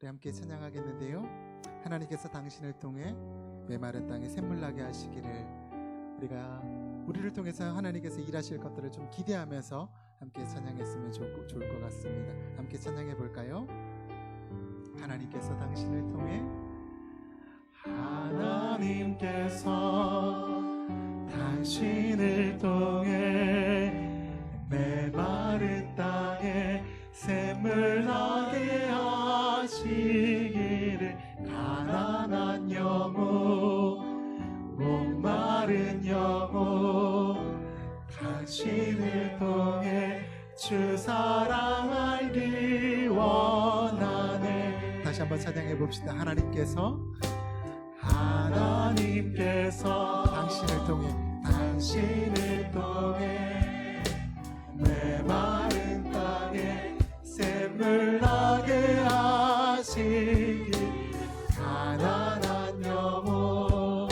우리 함께 찬양하겠는데요. 하나님께서 당신을 통해 메마른 땅에 샘물 나게 하시기를, 우리를 통해서 하나님께서 일하실 것들을 좀 기대하면서 함께 찬양했으면 좋을 것 같습니다. 함께 찬양해 볼까요? 하나님께서 당신을 통해, 하나님께서 당신을 통해 메마른 땅에 샘물 나게 하시기를, 가난한 영혼, 목마른 영혼, 당신을 통해 주 사랑 알기 원하네. 다시 한번 찬양해 봅시다. 하나님께서 당신을 통해 메마른 땅에 샘물 나게 하시길, 가난한 영혼,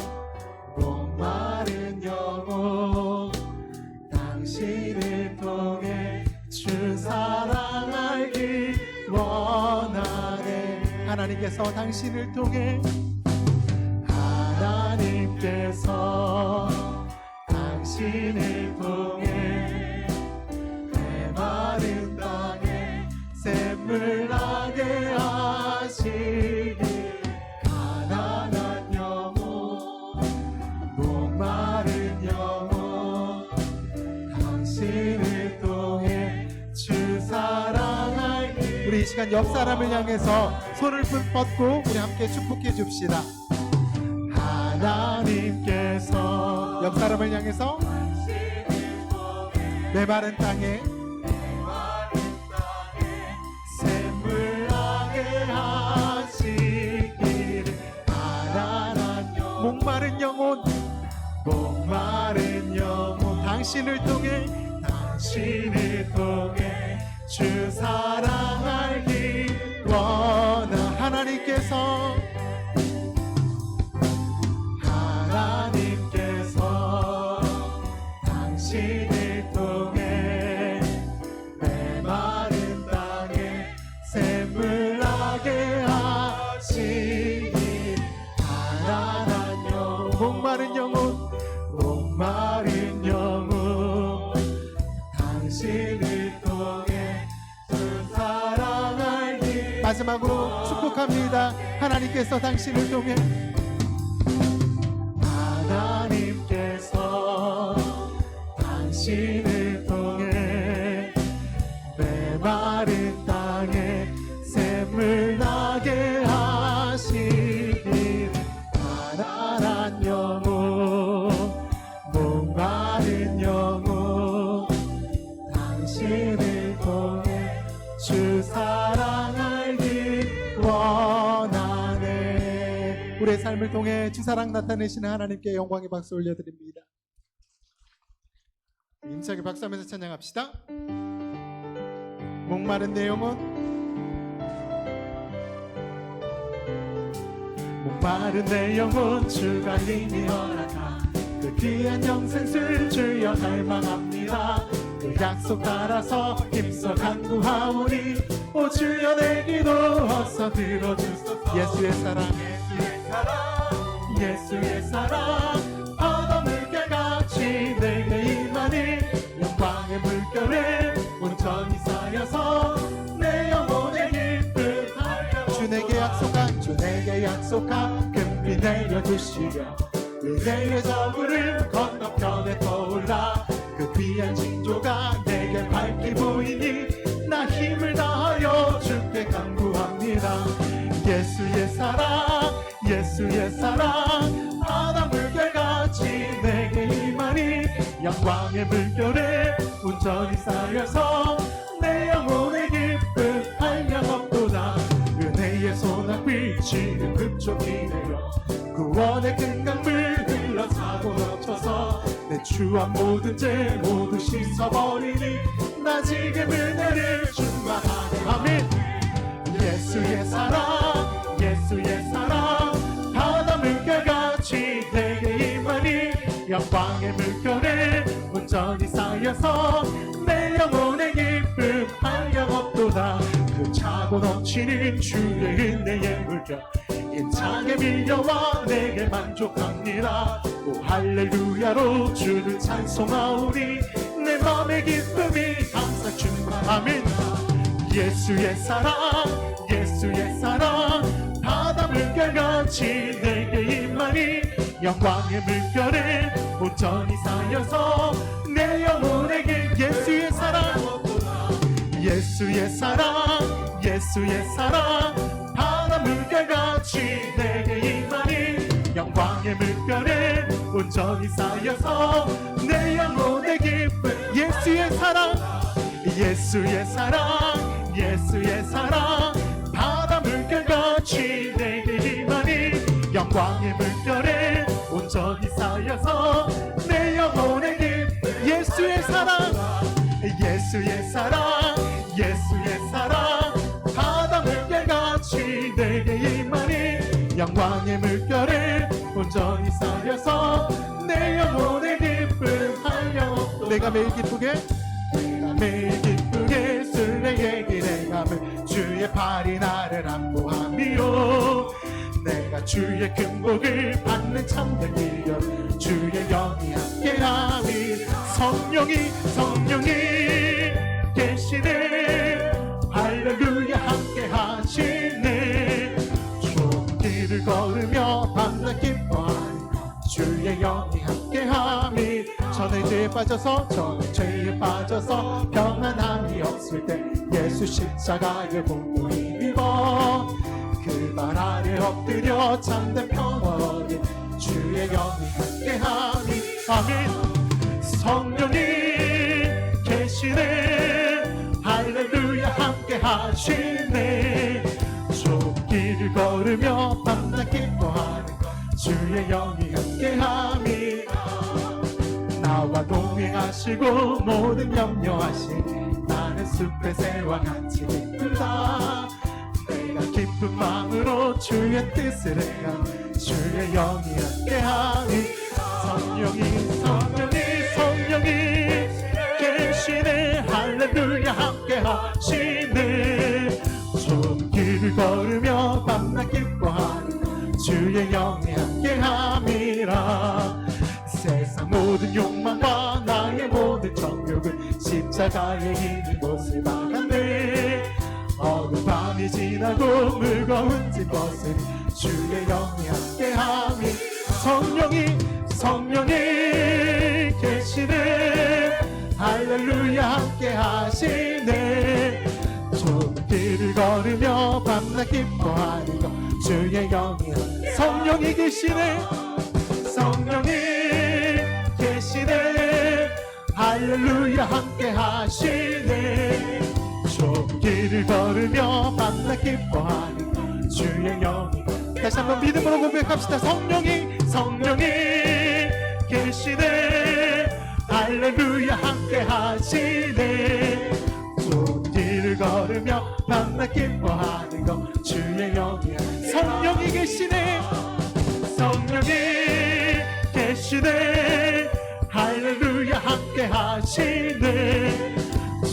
목마른 영혼, 당신을 통해 주 사랑 알기 원하네. 하나님께서 당신을 통해, 하나님께서 당신을 통해 메마른 땅에 샘물 나게 하시길, 가난한 영혼, 목마른 영혼, 당신을 통해 주 사랑 알기. 우리 이 시간 옆 사람을 향해서 손을 뻗고 우리 함께 축복해 줍시다. 하나님께서 옆 사람을 향해서 메마른 땅에 샘물 나게 하시기를, 가난한 영혼, 목마른 영혼, 당신을 통해 주 사랑 알기 원하. 하나님께서 당신을 통해 메마른 땅에 샘물 나게 하시길, 가난한 영혼, 목마른 영혼, 당신을 통해 주 사랑 알기. 마지막으로 축복합니다. 하나님께서 당신을 통해, 하나님께서 당신을 통해 메마른 땅에 샘물 나게 하시길, 가난한 영혼, 목마른 영혼, 당신을 통해 주 사랑 알기 원하네. 우리의 삶을 통해 주 사랑 나타내시는 하나님께 영광의 박수 올려드립니다. 힘차게 박수하면서 찬양합시다. 목마른 내 영혼, 목마른 내 영혼, 주가 이미 허락한 그 귀한 영생수 주여 갈망합니다. 그 약속 따라서 힘써 간구하오니, 오 주여 내 기도 어서 들어주소서. 예수의 사랑, 예수의 사랑, 바다 물결같이 내게 임하니, 영광의 물결에 온전히 쌓여서 내 영혼의 기쁨 하여. 주 내게 약속한 금비 내려주시려, 은혜의 저구를 건너편에 떠올라. 그 귀한 징조가 내게 밝게 보이니, 나 힘을 다하여 주께 간구합니다. 예수의 사랑, 바다 물결같이 내게 임하니, 영광의 물결에 온전히 쌓여서 내 영혼의 기쁨 한량없도다. 은혜의 소낙빛이 급속히 내려 구원의 큰 강물 흘러 차고 넘쳐서 내 추한 모든 죄 모두 씻어버리니, 나 지금 은혜를 충만하네. 아멘. 예수의 사랑, 바다 물결같이 내게 임하니, 영광의 물결에 온전히 쌓여서 내 영혼의 기쁨 한량없도다. 그 차고 차고 넘치는 주의 은혜의 물결 힘차게 밀려와 내게 만족합니다. 오 할렐루야로 주를 찬송하오니 내 맘의 기쁨이 항상 충만합니다. 예수의 사랑 예수의 사랑 바다 물결같이 내게 임하니 영광의 물결을 온전히 쌓여서 내 영혼에게 예수의 사랑 예수의 사랑 예수의 사랑 바다 물결같이 내게 임하니 영광의 물결을 온전히 쌓여서 내 영혼의 기쁨 예수의 사랑 예수의 사랑 예수의 사랑 바다 물결같이 내게 임하니 영광의 물결을 온전히 쌓여서 내 영혼의 기쁨 예수의 사랑 예수의 사랑 예수의 사랑 바다 물결같이 내게 임하니 영광의 물결을 온전히 쌓여서 내 영혼의 기쁨 하여 내가 매일 기쁘게 술래에게 내가 매 주의 팔이 나를 안보하며 내가 주의 금복을 받는 참된 미련 주의 영이 함께하니 성령이 계시네 할렐루야 함께하시네 좋은 걸으며 밤낮 기뻐하니 주의 영이 함께하니 저는 죄에 빠져서 평안함이 없을 때 예수 십자가의 공로를 입어 그 발 아래 엎드려 참된 평화 얻은 주의 영이 함께하니 아멘 성령이 계시네 할렐루야 함께하시네 좁은 길을 걸으며 밤낮 기뻐하는 주의 영이 함께함이 나와 동행하시고 모든 염려하신 나는 숲의 새와 같이 기쁘다 내가 기쁜 마음으로 주의 뜻을 행한 주의 영이 함께하니 성령이 계시네 할렐루야 함께하시네 좁은 길을 걸으며 밤낮 기뻐하는 주의 영이 함께함이라 세상 모든 욕망과 나의 모든 정욕은 십자가에 있는 곳을 박았네 어두운 밤이 지나고 무거운 짐 벗으니 주의 영이 함께함이 성령이 계시네 할렐루야 함께하시네 좁은 길을 걸으며 밤낮 기뻐하는 것 주의 영이 성령이 계시네 할렐루야 함께하시네 좁은 길을 걸으며 밤낮 기뻐하는 주의 영이 다시 한번 믿음으로 고백합시다 성령이 계시네 할렐루야 함께하시네 좁은 길을 걸으며 밤낮 기뻐하는 것 주의 영이 성령이 계시네 할렐루야 함께하시네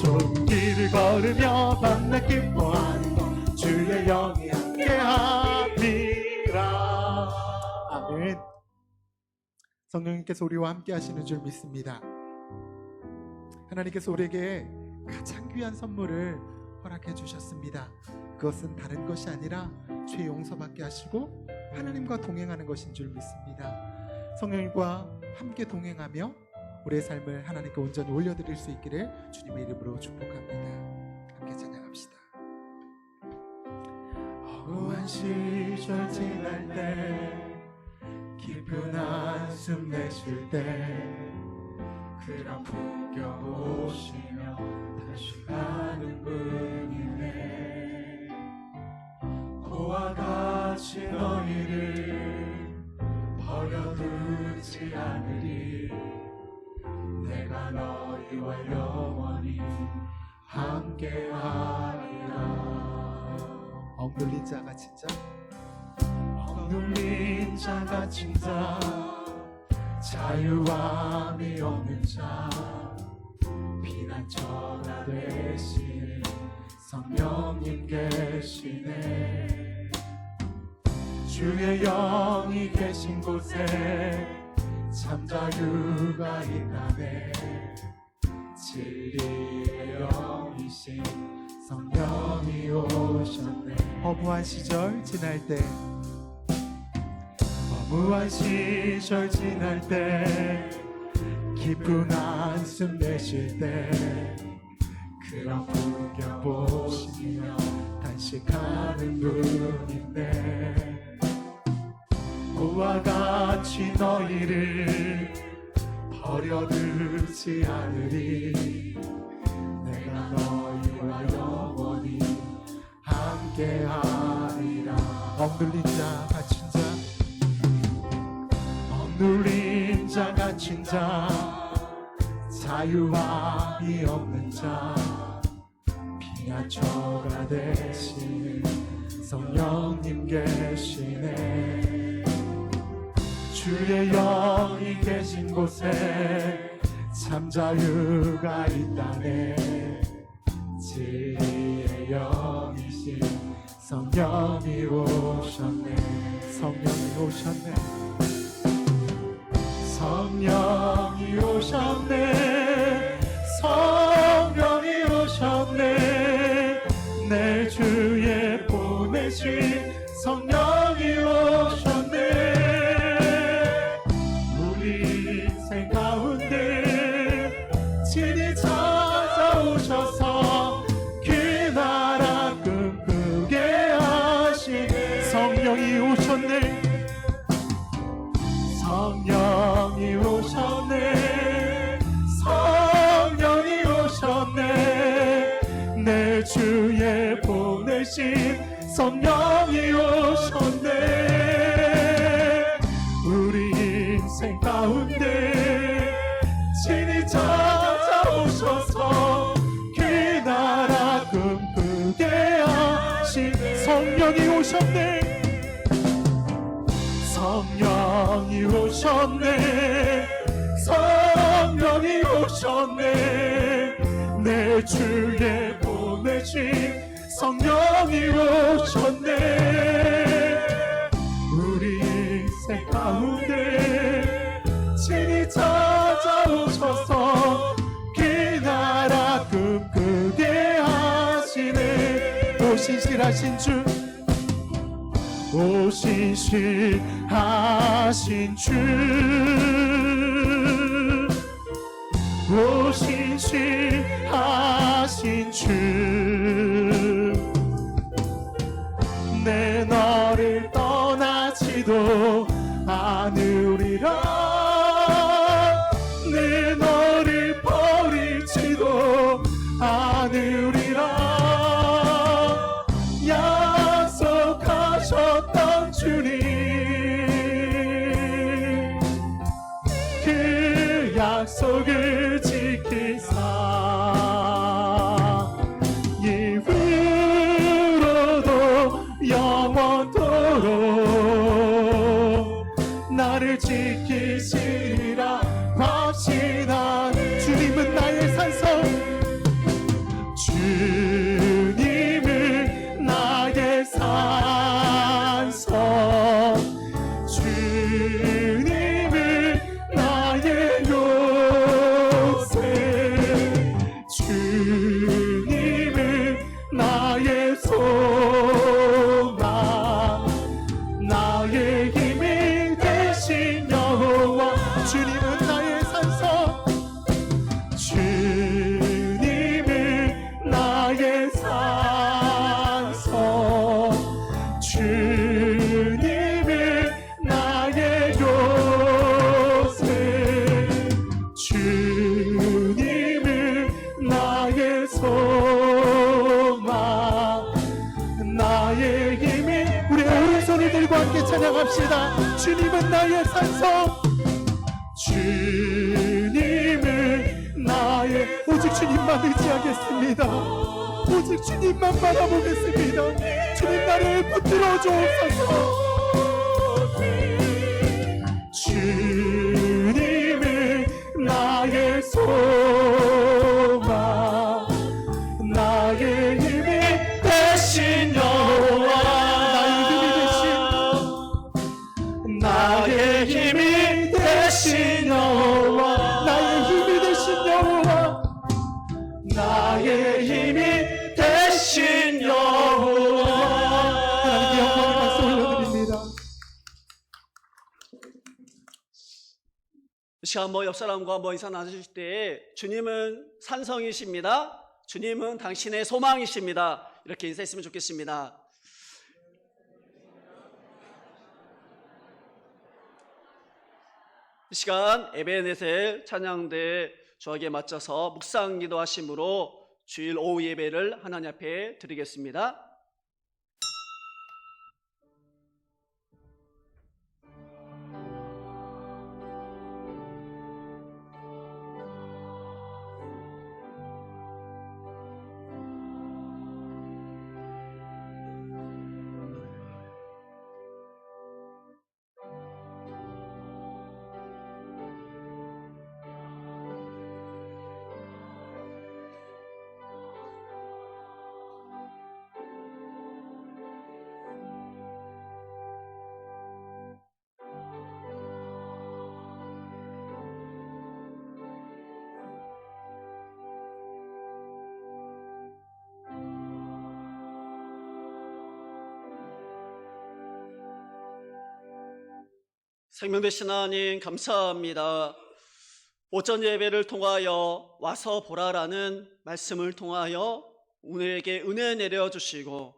좁은 길을 걸으며 밤낮 기뻐하는 것 주의 영이 함께함이라 아멘 성령님께서 우리와 함께 하시는 줄 믿습니다. 하나님께서 우리에게 가장 귀한 선물을 허락해 주셨습니다. 그것은 다른 것이 아니라 죄 용서받게 하시고 하나님과 동행하는 것인 줄 믿습니다. 성령님과 함께 동행하며 우리의 삶을 하나님께 온전히 올려드릴 수 있기를 주님의 이름으로 축복합니다. 함께 찬양합시다. 허구한 시절 지날 때 깊은 한숨 내쉴 때 그런 풍경 보시며 다시 가는 분이네 그와 같이 너희를 버려두지 않으리 내가 너희와 영원히 함께하리라 억눌린 자가 진짜 억눌린 자가 진짜 자유함이 없는 자 피난처가 되시는 성령님 계시네. 주의 영이 계신 곳에 참 자유가 있다네. 진리의 영이신 성령이 오셨네. 허무한 시절 지날 때 허무한 시절 지날 때 깊은 한숨 내쉴 때 그런 풍경 보시며 단식하는 분인데 그와 같이 너희를 버려두지 않으리. 내가 너희와 영원히 함께하리라. 억눌린 자 갇힌 자 억눌린 자 갇힌 자 자유함이 없는 자 피난처가 되시는 성령님 계시네. 주의 영이 계신 곳에 참 자유가 있다네. 진리의 영이신 성령이 오셨네. 성령이 오셨네. 성령이 오셨네. 성령이 오셨네. 내 주에 보내신 성령이 오셨네. 우리 인생 가운데 친히 찾아오셔서 그 나라 꿈꾸게 하신 성령이 오셨네. 성령이 오셨네. 성령이 오셨네. 내 주에 보내신 성령이 오셨네. 우리 인생 가운데 친히 찾아오셔서 그 나라 꿈꾸게 하신 성령이 오셨네. 성령이 오셨네. 성령이 오셨네. 내 주에 보내신 성령이 오셨네. 우리 인생 가운데 친히 찾아오셔서 그 나라 꿈꾸게 하시네. 오신실하신 주 오신실하신 주 오신실하신 주 내 너를 떠나지도 않으리라. 내 너를 버리지도 않으리라. 약속하셨던 주님 그 약속을 지키사 이후로도 영원토록 나를 지키시리라 확신한 주님은 나의 산성. 주님은 나의 산성. 주님은 나의 요새. 주님은 나의 소망. 나의 힘이 되신 여호와. 주님은 나의 산성. 주님은 나의 산성. 주님은 나의 요새. 주님은 나의 소망. 나의 힘이. 우리 오른손을 들고 함께 찬양합시다. 주님은 나의 산성. 주님은 나의. 오직 주님만 의지하겠습니다. 오직 주님만 바라보겠습니다. 주님 나를 붙들어 주옵소서. 주님은 나의 소망. 나의 힘이 시간 한번 옆 사람과 한번 인사 나누실 때 주님은 산성이십니다. 주님은 당신의 소망이십니다. 이렇게 인사했으면 좋겠습니다. 이 시간 에베네셀 찬양대 저에게 맞춰서 묵상 기도하심으로 주일 오후 예배를 하나님 앞에 드리겠습니다. 생명 되신 하나님 감사합니다. 오전 예배를 통하여 와서 보라라는 말씀을 통하여 우리에게 은혜 내려주시고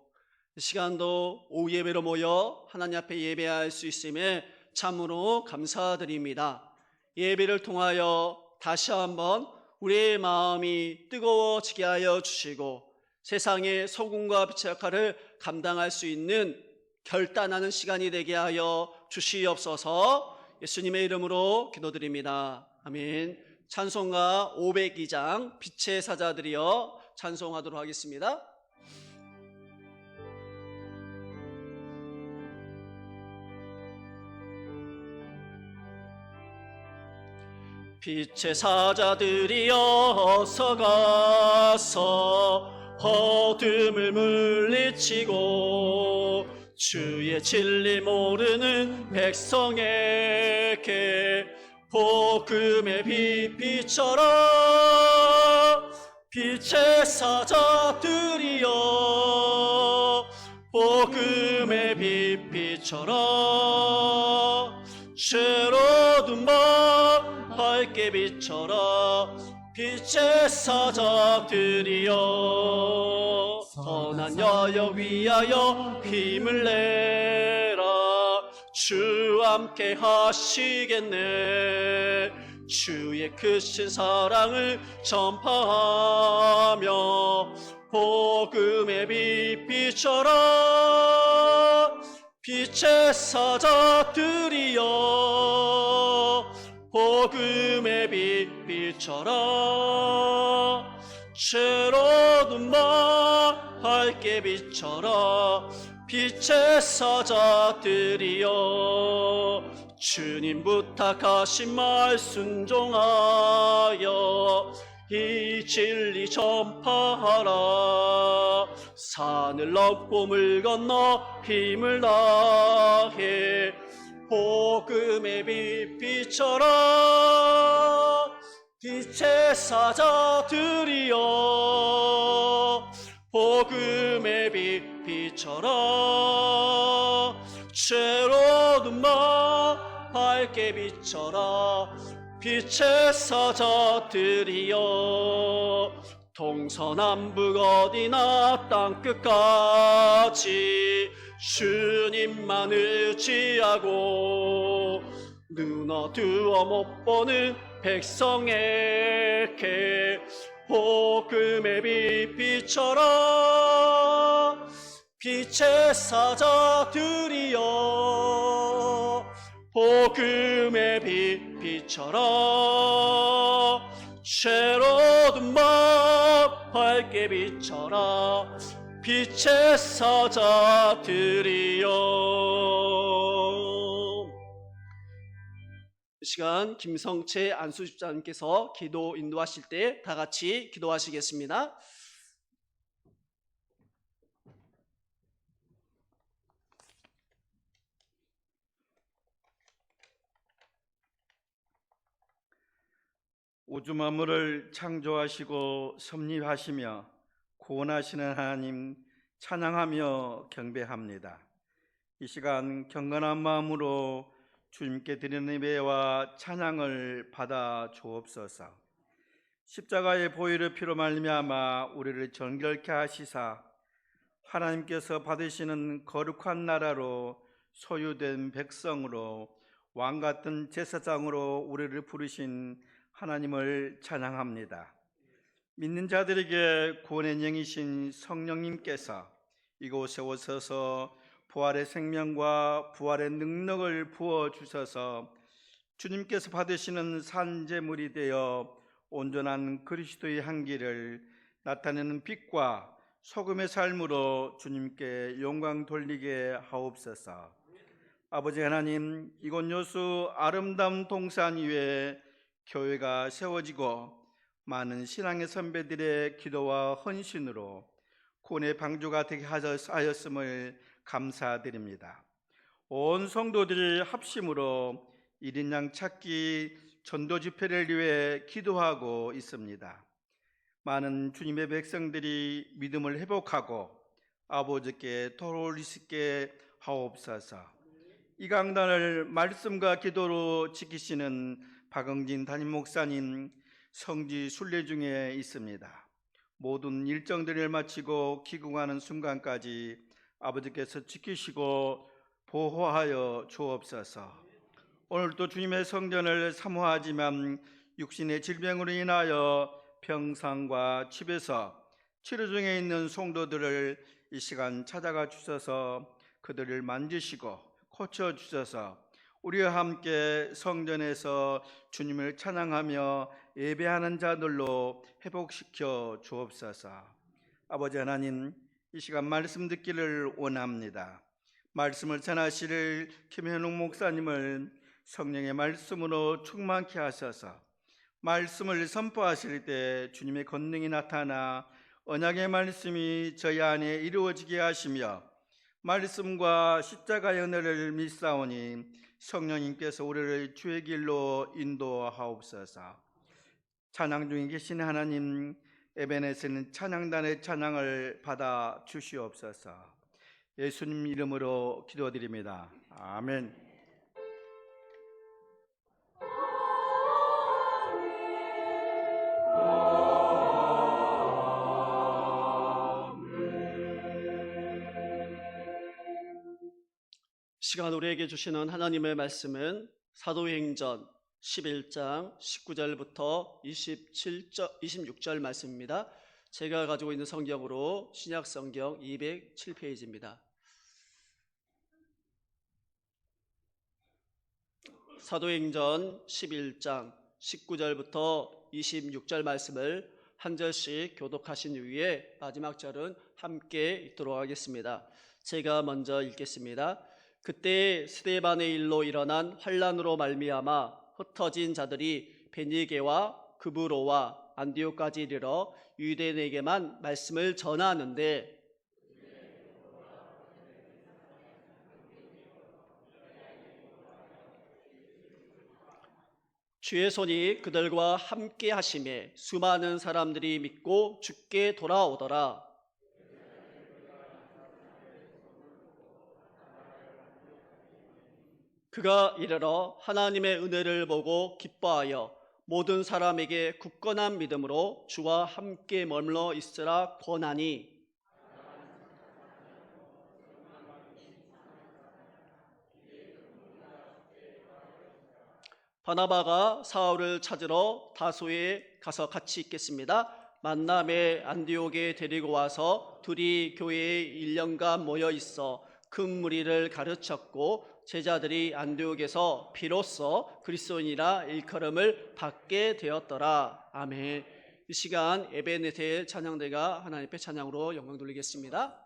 이 시간도 오후 예배로 모여 하나님 앞에 예배할 수 있음에 참으로 감사드립니다. 예배를 통하여 다시 한번 우리의 마음이 뜨거워지게 하여 주시고 세상의 소금과 빛의 역할을 감당할 수 있는 결단하는 시간이 되게 하여 주시옵소서. 예수님의 이름으로 기도드립니다. 아멘. 찬송가 502장 빛의 사자들이여 찬송하도록 하겠습니다. 빛의 사자들이여 어서 가서 어둠을 물리치고 주의 진리 모르는 백성에게 복음의 빛 비춰라. 빛의 사자들이여 복음의 빛 비춰라. 죄로운 밤 밝게 비춰라. 빛의 사자들이여 선한 여역 위하여 힘을 내라. 주 함께 하시겠네. 주의 크신 사랑을 전파하며 복음의 빛 비춰라. 빛의 사자들이여 복음의 빛 비춰라. 죄로운 밤 밝게 비춰라. 빛의 사자들이여 주님 부탁하신 말 순종하여 이 진리 전파하라. 산을 넘고 물 건너 힘을 다해 복음의 빛 비춰라. 빛의 사자들이여 복음의 빛 비춰라. 죄로운 밤 밝게 비춰라. 빛의 사자들이여 동서남북 어디나 땅끝까지 주님만 의지하고 눈 어두워 못 보는 백성에게 복음의 빛 비춰라. 빛의 사자들이여 복음의 빛 비춰라. 죄로운 밤 밝게 비춰라. 빛의 사자들이여. 이 시간 김성채 안수집사님께서 기도 인도하실 때 다 같이 기도하시겠습니다. 우주 만물을 창조하시고 섭리하시며 구원하시는 하나님 찬양하며 경배합니다. 이 시간 경건한 마음으로 주님께 드리는 예배와 찬양을 받아 주옵소서. 십자가의 보혈의 피로 말미암아 우리를 정결케 하시사 하나님께서 받으시는 거룩한 나라로 소유된 백성으로 왕같은 제사장으로 우리를 부르신 하나님을 찬양합니다. 믿는 자들에게 구원의 영이신 성령님께서 이곳에 오셔서 부활의 생명과 부활의 능력을 부어주셔서 주님께서 받으시는 산제물이 되어 온전한 그리스도의 향기를 나타내는 빛과 소금의 삶으로 주님께 영광 돌리게 하옵소서. 아버지 하나님, 이곳 여수 아름다운 동산 위에 교회가 세워지고 많은 신앙의 선배들의 기도와 헌신으로 구원의 방주가 되게 하였음을 감사드립니다. 온 성도들이 합심으로 1인 양 찾기 전도 집회를 위해 기도하고 있습니다. 많은 주님의 백성들이 믿음을 회복하고 아버지께 돌아올 수 있게 하옵소서. 이 강단을 말씀과 기도로 지키시는 박응진 담임 목사님 성지 순례 중에 있습니다. 모든 일정들을 마치고 귀국하는 순간까지 아버지께서 지키시고 보호하여 주옵소서. 오늘도 주님의 성전을 사모하지만 육신의 질병으로 인하여 병상과 집에서 치료 중에 있는 성도들을 이 시간 찾아가 주셔서 그들을 만지시고 고쳐 주셔서 우리와 함께 성전에서 주님을 찬양하며 예배하는 자들로 회복시켜 주옵소서. 아버지 하나님, 이 시간 말씀 듣기를 원합니다. 말씀을 전하실 김현웅 목사님을 성령의 말씀으로 충만케 하셔서 말씀을 선포하실 때 주님의 권능이 나타나 언약의 말씀이 저희 안에 이루어지게 하시며 말씀과 십자가의 은혜를 믿사오니 성령님께서 우리를 주의 길로 인도하옵소서. 찬양 중에 계신 하나님, 에베네스는 찬양단의 찬양을 받아 주시옵소서. 예수님 이름으로 기도드립니다. 아멘. 시간 우리에게 주시는 하나님의 말씀은 사도행전 11장 19절부터 26절 말씀입니다. 제가 가지고 있는 성경으로 신약성경 207페이지입니다. 사도행전 11장 19절부터 26절 말씀을 한 절씩 교독하신 후에 마지막 절은 함께 읽도록 하겠습니다. 제가 먼저 읽겠습니다. 그때 스데반의 일로 일어난 환란으로 말미암아 흩어진 자들이 베니게와 그브로와 안디옥까지 이르러 유대인에게만 말씀을 전하는데 주의 손이 그들과 함께 하심에 수많은 사람들이 믿고 주께 돌아오더라. 그가 이르러 하나님의 은혜를 보고 기뻐하여 모든 사람에게 굳건한 믿음으로 주와 함께 머물러 있으라 권하니 바나바가 사울을 찾으러 다소에 가서 같이 있겠습니다. 만남에 안디옥에 데리고 와서 둘이 교회에 1년간 모여 있어 큰 무리를 가르쳤고 제자들이 안디옥에서 비로소 그리스도인이라 일컬음을 받게 되었더라. 아멘. 이 시간 에베네셀 찬양대가 하나님 앞에 찬양으로 영광 돌리겠습니다.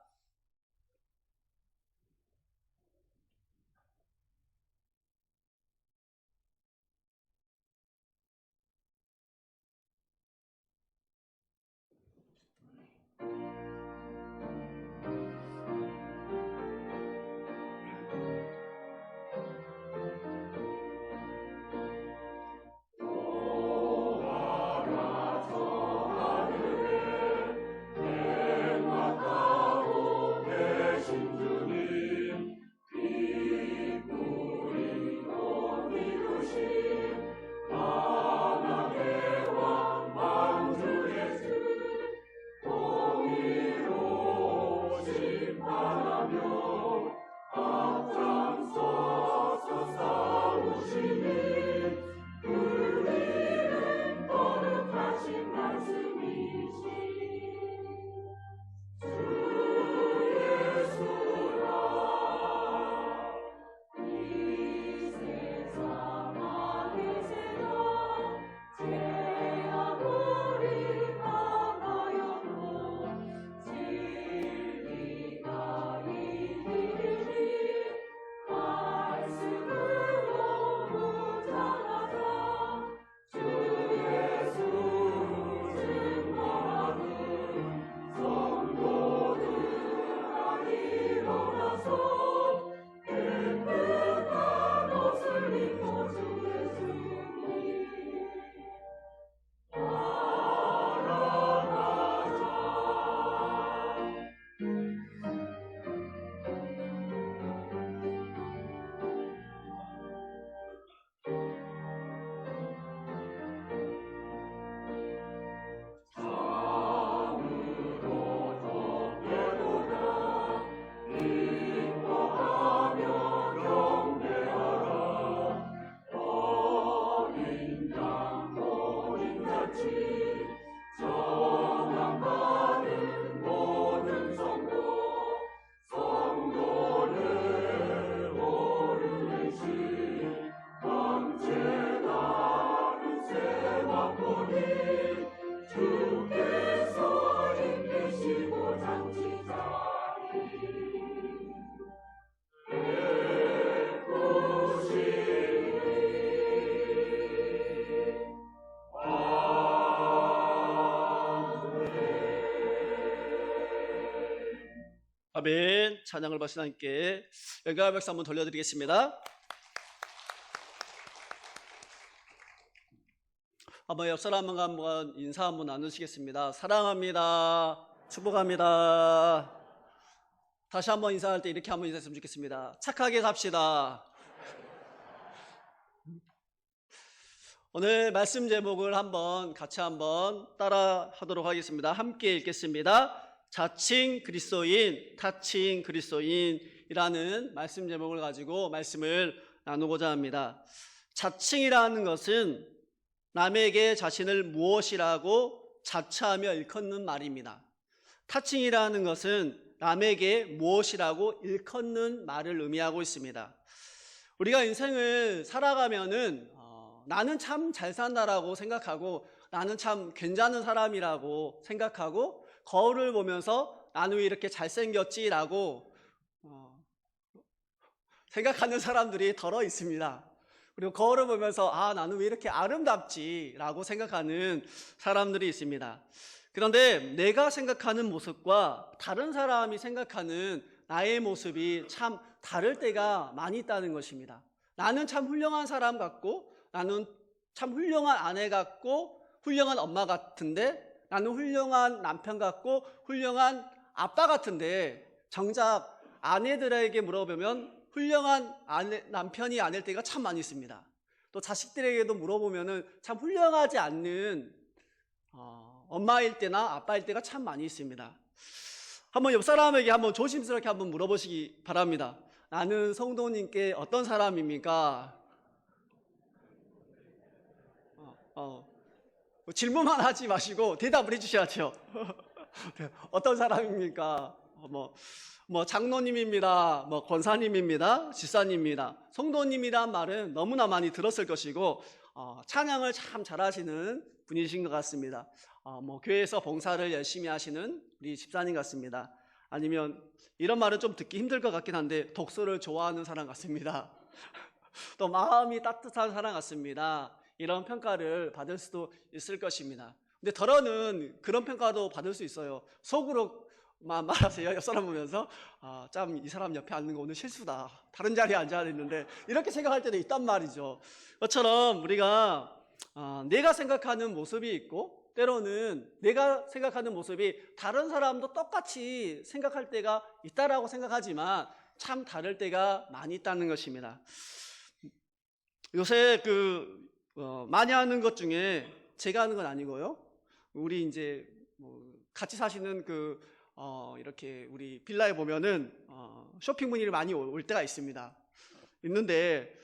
찬양을 받으신 하나님께 영광의 박수 한번 돌려드리겠습니다. 한번 옆 사람과 한번 인사 한번 나누시겠습니다. 사랑합니다. 축복합니다. 다시 한번 인사할 때 이렇게 한번 인사했으면 좋겠습니다. 착하게 삽시다. 오늘 말씀 제목을 같이 한번 따라 하도록 하겠습니다. 함께 읽겠습니다. 자칭 그리스도인, 타칭 그리스도인이라는 말씀 제목을 가지고 말씀을 나누고자 합니다. 자칭이라는 것은 남에게 자신을 무엇이라고 자처하며 일컫는 말입니다. 타칭이라는 것은 남에게 무엇이라고 일컫는 말을 의미하고 있습니다. 우리가 인생을 살아가면은 나는 참 잘 산다라고 생각하고 나는 참 괜찮은 사람이라고 생각하고 거울을 보면서 나는 왜 이렇게 잘생겼지라고 생각하는 사람들이 덜어 있습니다. 그리고 거울을 보면서 나는 왜 이렇게 아름답지라고 생각하는 사람들이 있습니다. 그런데 내가 생각하는 모습과 다른 사람이 생각하는 나의 모습이 참 다를 때가 많이 있다는 것입니다. 나는 참 훌륭한 사람 같고 나는 참 훌륭한 아내 같고 훌륭한 엄마 같은데 나는 훌륭한 남편 같고 훌륭한 아빠 같은데 정작 아내들에게 물어보면 훌륭한 남편이 아닐 때가 참 많이 있습니다. 또 자식들에게도 물어보면 참 훌륭하지 않는 엄마일 때나 아빠일 때가 참 많이 있습니다. 한번 옆 사람에게 한번 조심스럽게 한번 물어보시기 바랍니다. 나는 성도님께 어떤 사람입니까? 질문만 하지 마시고 대답을 해주셔야죠. 어떤 사람입니까? 장로님입니다. 권사님입니다. 집사님입니다. 성도님이란 말은 너무나 많이 들었을 것이고 찬양을 참 잘하시는 분이신 것 같습니다. 교회에서 봉사를 열심히 하시는 우리 집사님 같습니다. 아니면 이런 말은 좀 듣기 힘들 것 같긴 한데 독서를 좋아하는 사람 같습니다. 또 마음이 따뜻한 사람 같습니다. 이런 평가를 받을 수도 있을 것입니다. 근데 덜어는 그런 평가도 받을 수 있어요. 속으로만 말하세요. 옆 사람 보면서 참 이 사람 옆에 앉는 거 오늘 실수다. 다른 자리에 앉아야 되는데 이렇게 생각할 때도 있단 말이죠. 그것처럼 우리가 내가 생각하는 모습이 있고 때로는 내가 생각하는 모습이 다른 사람도 똑같이 생각할 때가 있다라고 생각하지만 참 다를 때가 많이 있다는 것입니다. 요새 많이 하는 것 중에 제가 하는 건 아니고요. 우리 이제 같이 사시는 이렇게 우리 빌라에 보면은 쇼핑몰이 많이 올 때가 있는데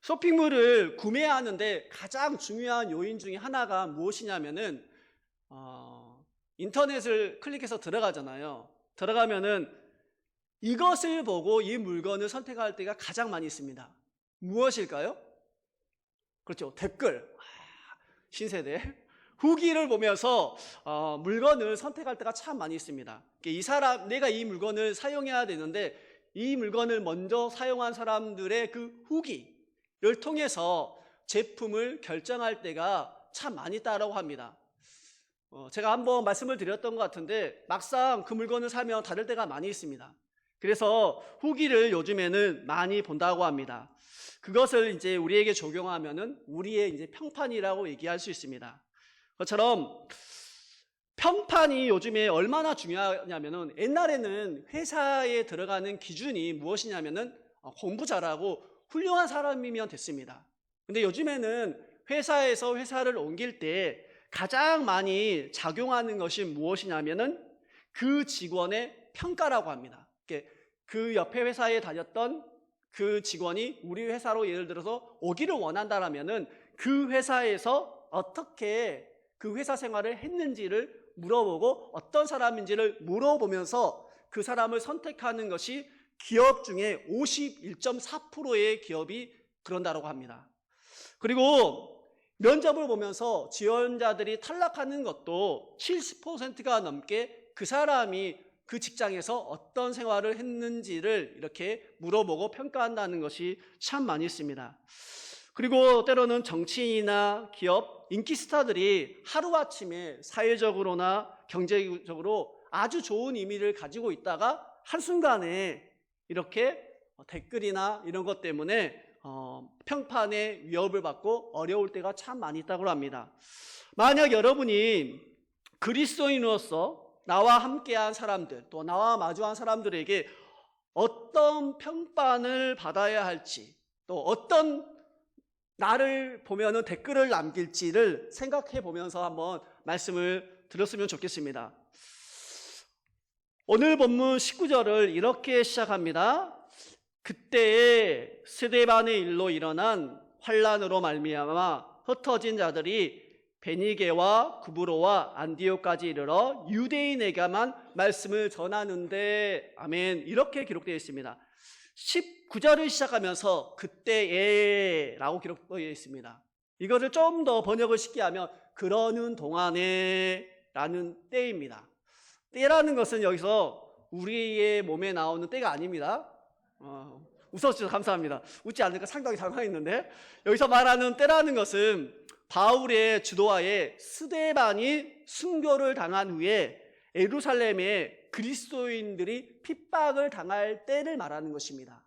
쇼핑몰을 구매하는데 가장 중요한 요인 중에 하나가 무엇이냐면은 인터넷을 클릭해서 들어가잖아요. 들어가면은 이것을 보고 이 물건을 선택할 때가 가장 많이 있습니다. 무엇일까요? 그렇죠. 댓글. 신세대. 후기를 보면서 물건을 선택할 때가 참 많이 있습니다. 내가 이 물건을 사용해야 되는데 이 물건을 먼저 사용한 사람들의 그 후기를 통해서 제품을 결정할 때가 참 많이 있다고 합니다. 제가 한번 말씀을 드렸던 것 같은데 막상 그 물건을 사면 다를 때가 많이 있습니다. 그래서 후기를 요즘에는 많이 본다고 합니다. 그것을 이제 우리에게 적용하면은 우리의 이제 평판이라고 얘기할 수 있습니다. 그것처럼 평판이 요즘에 얼마나 중요하냐면은 옛날에는 회사에 들어가는 기준이 무엇이냐면은 공부 잘하고 훌륭한 사람이면 됐습니다. 근데 요즘에는 회사에서 회사를 옮길 때 가장 많이 작용하는 것이 무엇이냐면은 그 직원의 평가라고 합니다. 그 옆에 회사에 다녔던 그 직원이 우리 회사로 예를 들어서 오기를 원한다라면은 그 회사에서 어떻게 그 회사 생활을 했는지를 물어보고 어떤 사람인지를 물어보면서 그 사람을 선택하는 것이 기업 중에 51.4%의 기업이 그런다고 합니다. 그리고 면접을 보면서 지원자들이 탈락하는 것도 70%가 넘게 그 사람이 그 직장에서 어떤 생활을 했는지를 이렇게 물어보고 평가한다는 것이 참 많이 있습니다. 그리고 때로는 정치인이나 기업, 인기 스타들이 하루아침에 사회적으로나 경제적으로 아주 좋은 의미를 가지고 있다가 한순간에 이렇게 댓글이나 이런 것 때문에 평판의 위협을 받고 어려울 때가 참 많이 있다고 합니다. 만약 여러분이 그리스도인으로서 나와 함께한 사람들, 또 나와 마주한 사람들에게 어떤 평판을 받아야 할지, 또 어떤 나를 보면은 댓글을 남길지를 생각해 보면서 한번 말씀을 들었으면 좋겠습니다. 오늘 본문 19절을 이렇게 시작합니다. 그때에 스데반의 일로 일어난 환란으로 말미암아 흩어진 자들이 베니게와 구브로와 안디옥까지 이르러 유대인에게만 말씀을 전하는데, 아멘, 이렇게 기록되어 있습니다. 19절을 시작하면서 그때에 라고 기록되어 있습니다. 이거를 좀 더 번역을 쉽게 하면 그러는 동안에 라는 때입니다. 때라는 것은 여기서 우리의 몸에 나오는 때가 아닙니다. 웃어주셔서 감사합니다. 웃지 않으니까 상당히 당황했는데, 여기서 말하는 때라는 것은 바울의 주도하에 스데반이 순교를 당한 후에 예루살렘에 그리스도인들이 핍박을 당할 때를 말하는 것입니다.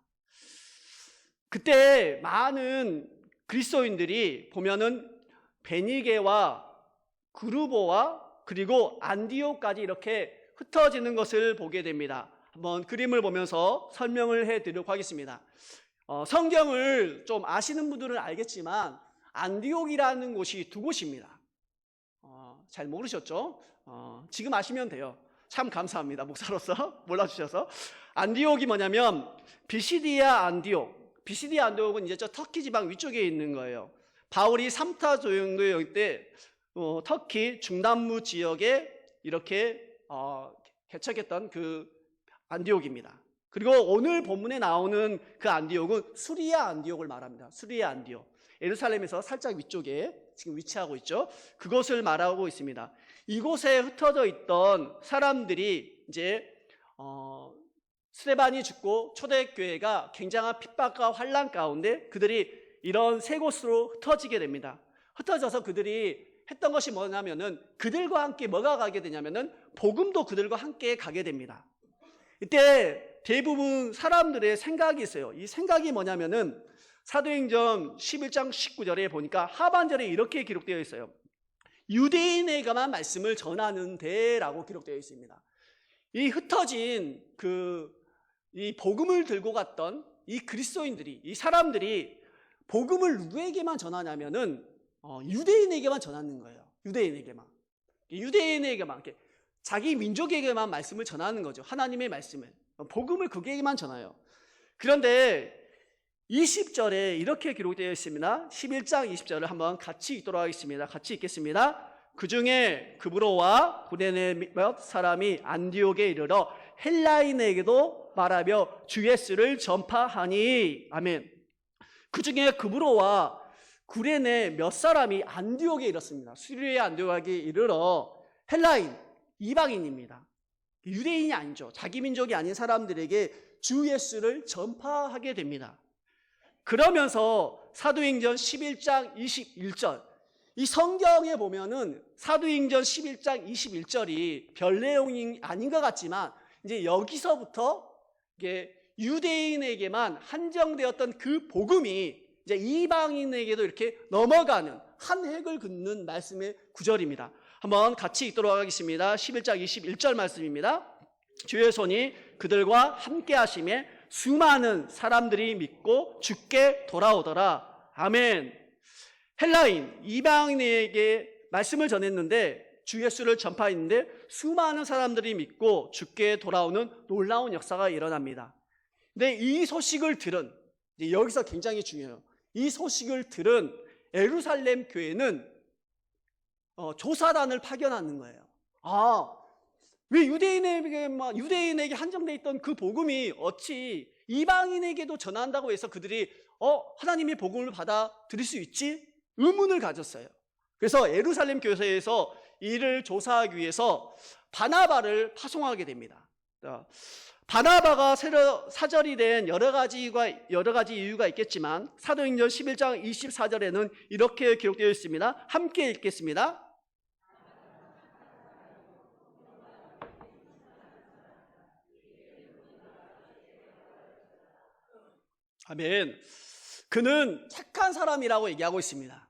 그때 많은 그리스도인들이 보면은 베니게와 구르보와 그리고 안디옥까지 이렇게 흩어지는 것을 보게 됩니다. 한번 그림을 보면서 설명을 해드리도록 하겠습니다. 성경을 좀 아시는 분들은 알겠지만 안디옥이라는 곳이 두 곳입니다. 잘 모르셨죠? 지금 아시면 돼요. 참 감사합니다. 목사로서 몰라주셔서. 안디옥이 뭐냐면 비시디아 안디옥. 비시디아 안디옥은 이제 저 터키 지방 위쪽에 있는 거예요. 바울이 3타 조용도역 때 터키 중남부 지역에 이렇게 개척했던 그 안디옥입니다. 그리고 오늘 본문에 나오는 그 안디옥은 수리아 안디옥을 말합니다. 수리아 안디옥. 예루살렘에서 살짝 위쪽에 지금 위치하고 있죠. 그것을 말하고 있습니다. 이곳에 흩어져 있던 사람들이 이제 스데반이 죽고 초대교회가 굉장한 핍박과 환란 가운데 그들이 이런 세 곳으로 흩어지게 됩니다. 흩어져서 그들이 했던 것이 뭐냐면은 그들과 함께 뭐가 가게 되냐면은 복음도 그들과 함께 가게 됩니다. 이때 대부분 사람들의 생각이 있어요. 이 생각이 뭐냐면은 사도행전 11장 19절에 보니까 하반절에 이렇게 기록되어 있어요. 유대인에게만 말씀을 전하는데 라고 기록되어 있습니다. 이 흩어진 이 복음을 들고 갔던 이 그리스도인들이, 이 사람들이 복음을 누구에게만 전하냐면은 유대인에게만 전하는 거예요. 유대인에게만 이렇게 자기 민족에게만 말씀을 전하는 거죠. 하나님의 말씀을, 복음을 그에게만 전해요. 그런데 20절에 이렇게 기록되어 있습니다. 11장 20절을 한번 같이 읽도록 하겠습니다. 같이 읽겠습니다. 그 중에 구브로와 구레네 몇 사람이 안디옥에 이르러 헬라인에게도 말하며 주 예수를 전파하니. 아멘. 그 중에 구브로와 구레네 몇 사람이 안디옥에 이르렀습니다. 수리아 안디옥에 이르러 헬라인, 이방인입니다. 유대인이 아니죠. 자기 민족이 아닌 사람들에게 주 예수를 전파하게 됩니다. 그러면서 사도행전 11장 21절, 이 성경에 보면은 사도행전 11장 21절이 별 내용이 아닌 것 같지만 이제 여기서부터 이게 유대인에게만 한정되었던 그 복음이 이제 이방인에게도 이렇게 넘어가는 한 획을 긋는 말씀의 구절입니다. 한번 같이 읽도록 하겠습니다. 11장 21절 말씀입니다. 주의 손이 그들과 함께 하심에 수많은 사람들이 믿고 주께 돌아오더라. 아멘. 헬라인, 이방인에게 말씀을 전했는데 주 예수를 전파했는데 수많은 사람들이 믿고 주께 돌아오는 놀라운 역사가 일어납니다. 근데 이 소식을 들은, 여기서 굉장히 중요해요. 이 소식을 들은 예루살렘 교회는 조사단을 파견하는 거예요. 왜 유대인에게 한정되어 있던 그 복음이 어찌 이방인에게도 전한다고 해서 그들이 하나님의 복음을 받아들일 수 있지? 의문을 가졌어요. 그래서 예루살렘 교회에서 이를 조사하기 위해서 바나바를 파송하게 됩니다. 바나바가 사절이 된 여러 가지 이유가 있겠지만 사도행전 11장 24절에는 이렇게 기록되어 있습니다. 함께 읽겠습니다. 아멘. 그는 착한 사람이라고 얘기하고 있습니다.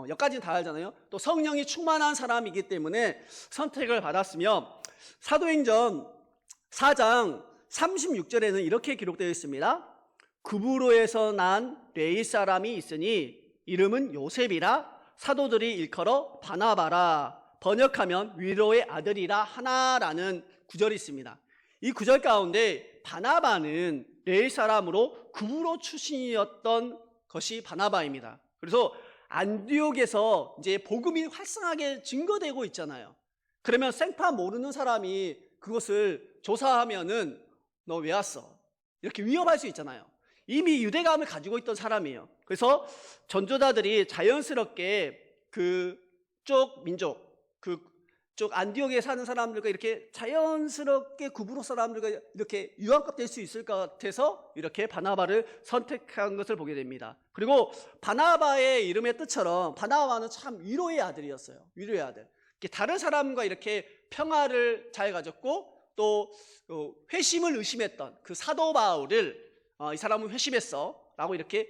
여기까지는 다 알잖아요. 또 성령이 충만한 사람이기 때문에 선택을 받았으며, 사도행전 4장 36절에는 이렇게 기록되어 있습니다. 구브로에서 난 레위 사람이 있으니 이름은 요셉이라, 사도들이 일컬어 바나바라, 번역하면 위로의 아들이라 하나라는 구절이 있습니다. 이 구절 가운데 바나바는 레위 사람으로 구브로 출신이었던 것이 바나바입니다. 그래서 안디옥에서 이제 복음이 활성하게 증거되고 있잖아요. 그러면 생파 모르는 사람이 그것을 조사하면은 너 왜 왔어? 이렇게 위협할 수 있잖아요. 이미 유대감을 가지고 있던 사람이에요. 그래서 전도자들이 자연스럽게 그쪽 민족, 그쪽 안디옥에 사는 사람들과 이렇게 자연스럽게 구브로 사람들과 이렇게 유학급 될 수 있을 것 같아서 이렇게 바나바를 선택한 것을 보게 됩니다. 그리고 바나바의 이름의 뜻처럼 바나바는 참 위로의 아들이었어요. 위로의 아들. 다른 사람과 이렇게 평화를 잘 가졌고, 또 회심을 의심했던 그 사도 바울을 이 사람은 회심했어 라고 이렇게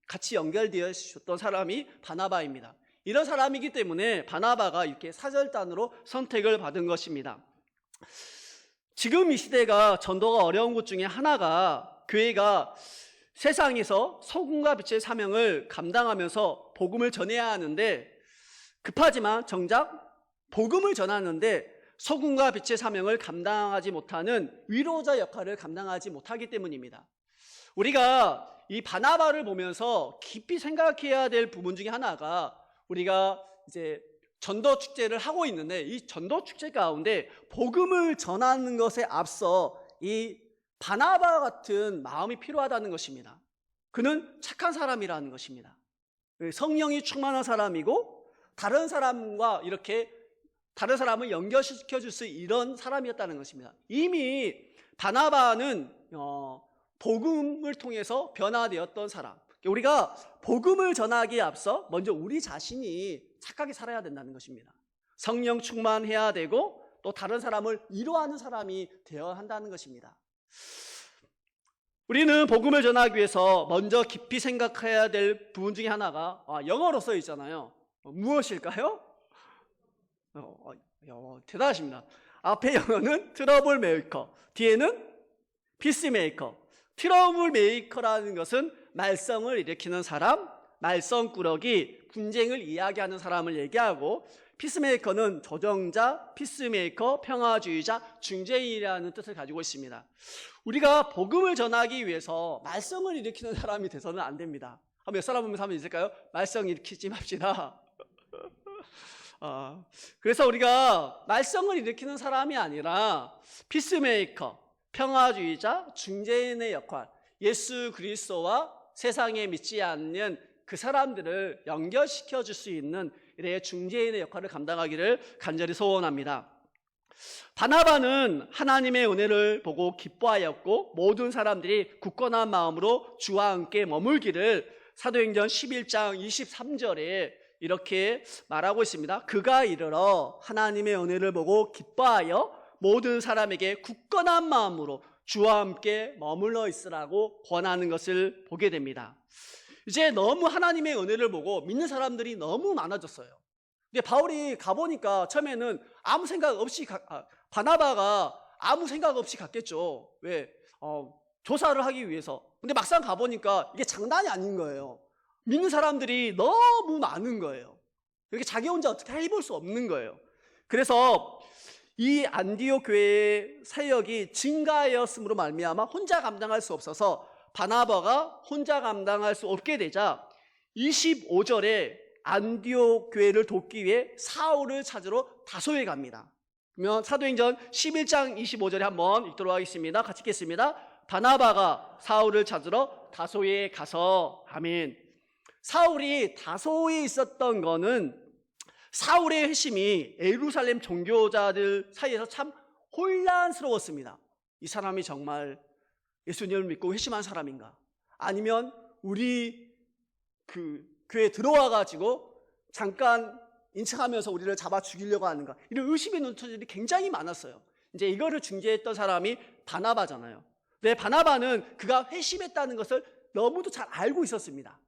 같이 연결되어 있었던 사람이 바나바입니다. 이런 사람이기 때문에 바나바가 이렇게 사절단으로 선택을 받은 것입니다. 지금 이 시대가 전도가 어려운 것 중에 하나가, 교회가 세상에서 소금과 빛의 사명을 감당하면서 복음을 전해야 하는데, 급하지만 정작 복음을 전하는데 소금과 빛의 사명을 감당하지 못하는 위로자 역할을 감당하지 못하기 때문입니다. 우리가 이 바나바를 보면서 깊이 생각해야 될 부분 중에 하나가, 우리가 이제 전도 축제를 하고 있는데 이 전도 축제 가운데 복음을 전하는 것에 앞서 이 바나바 같은 마음이 필요하다는 것입니다. 그는 착한 사람이라는 것입니다. 성령이 충만한 사람이고, 다른 사람과 이렇게 다른 사람을 연결시켜 줄 수 있는 이런 사람이었다는 것입니다. 이미 바나바는 복음을 통해서 변화되었던 사람. 우리가 복음을 전하기에 앞서 먼저 우리 자신이 착하게 살아야 된다는 것입니다. 성령 충만해야 되고, 또 다른 사람을 위로하는 사람이 되어야 한다는 것입니다. 우리는 복음을 전하기 위해서 먼저 깊이 생각해야 될 부분 중에 하나가 영어로 써 있잖아요. 무엇일까요? 대단하십니다. 앞에 영어는 트러블 메이커, 뒤에는 피스메이커. 트러블 메이커라는 것은 말썽을 일으키는 사람, 말썽꾸러기, 분쟁을 이야기하는 사람을 얘기하고, 피스메이커는 조정자, 피스메이커, 평화주의자, 중재인이라는 뜻을 가지고 있습니다. 우리가 복음을 전하기 위해서 말썽을 일으키는 사람이 돼서는 안 됩니다. 몇 사람 보면서 하면 있을까요? 말썽 일으키지 맙시다. 그래서 우리가 말썽을 일으키는 사람이 아니라 피스메이커, 평화주의자, 중재인의 역할, 예수 그리스도와 세상에 믿지 않는 그 사람들을 연결시켜 줄 수 있는 이래 중재인의 역할을 감당하기를 간절히 소원합니다. 바나바는 하나님의 은혜를 보고 기뻐하였고, 모든 사람들이 굳건한 마음으로 주와 함께 머물기를 사도행전 11장 23절에 이렇게 말하고 있습니다. 그가 이르러 하나님의 은혜를 보고 기뻐하여 모든 사람에게 굳건한 마음으로 주와 함께 머물러 있으라고 권하는 것을 보게 됩니다. 이제 너무 하나님의 은혜를 보고 믿는 사람들이 너무 많아졌어요. 근데 바울이 가보니까 처음에는 아무 생각 없이 바나바가 아무 생각 없이 갔겠죠. 왜? 조사를 하기 위해서. 근데 막상 가보니까 이게 장난이 아닌 거예요. 믿는 사람들이 너무 많은 거예요. 이렇게 자기 혼자 어떻게 해볼 수 없는 거예요. 그래서 이 안디옥 교회의 사역이 증가하였으므로 말미암아 혼자 감당할 수 없어서 바나바가 혼자 감당할 수 없게 되자 25절에 안디옥 교회를 돕기 위해 사울을 찾으러 다소에 갑니다. 그러면 사도행전 11장 25절에 한번 읽도록 하겠습니다. 같이 읽겠습니다. 바나바가 사울을 찾으러 다소에 가서. 아멘. 사울이 다소에 있었던 거는 사울의 회심이 예루살렘 종교자들 사이에서 참 혼란스러웠습니다. 이 사람이 정말 예수님을 믿고 회심한 사람인가? 아니면 우리 그 교회에 들어와 가지고 잠깐 인척하면서 우리를 잡아 죽이려고 하는가? 이런 의심의 눈초리들이 굉장히 많았어요. 이제 이거를 중재했던 사람이 바나바잖아요. 근데 바나바는 그가 회심했다는 것을 너무도 잘 알고 있었습니다.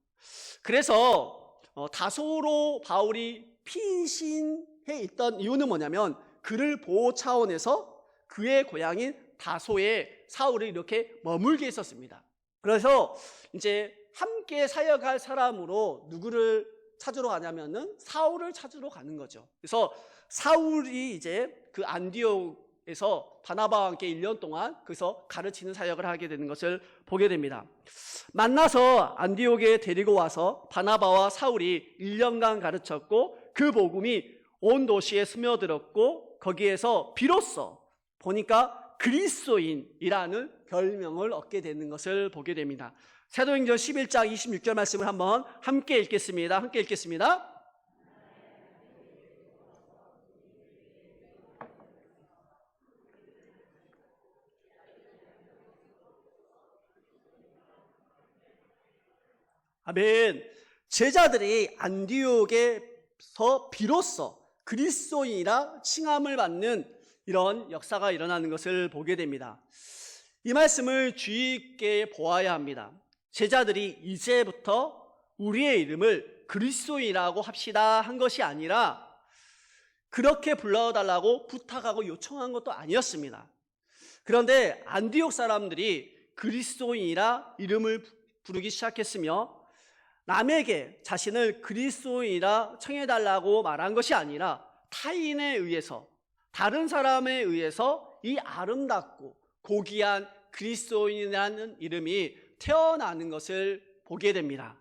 그래서 다소로 바울이 피신해 있던 이유는 뭐냐면 그를 보호 차원에서 그의 고향인 다소에 사울을 이렇게 머물게 했었습니다. 그래서 이제 함께 사역할 사람으로 누구를 찾으러 가냐면은 사울을 찾으러 가는 거죠. 그래서 사울이 이제 그 안디옥에서 바나바와 함께 1년 동안 거기서 가르치는 사역을 하게 되는 것을 보게 됩니다. 만나서 안디옥에 데리고 와서 바나바와 사울이 1년간 가르쳤고 그 복음이 온 도시에 스며들었고 거기에서 비로소 보니까 그리스도인이라는 별명을 얻게 되는 것을 보게 됩니다. 사도행전 11장 26절 말씀을 한번 함께 읽겠습니다. 함께 읽겠습니다. 아멘. 제자들이 안디옥에서 비로소 그리스도인이라 칭함을 받는 이런 역사가 일어나는 것을 보게 됩니다. 이 말씀을 주의 있게 보아야 합니다. 제자들이 이제부터 우리의 이름을 그리스도인이라고 합시다 한 것이 아니라 그렇게 불러달라고 부탁하고 요청한 것도 아니었습니다. 그런데 안디옥 사람들이 그리스도인이라 이름을 부르기 시작했으며 남에게 자신을 그리스도인이라 청해달라고 말한 것이 아니라 타인에 의해서, 다른 사람에 의해서 이 아름답고 고귀한 그리스도인이라는 이름이 태어나는 것을 보게 됩니다.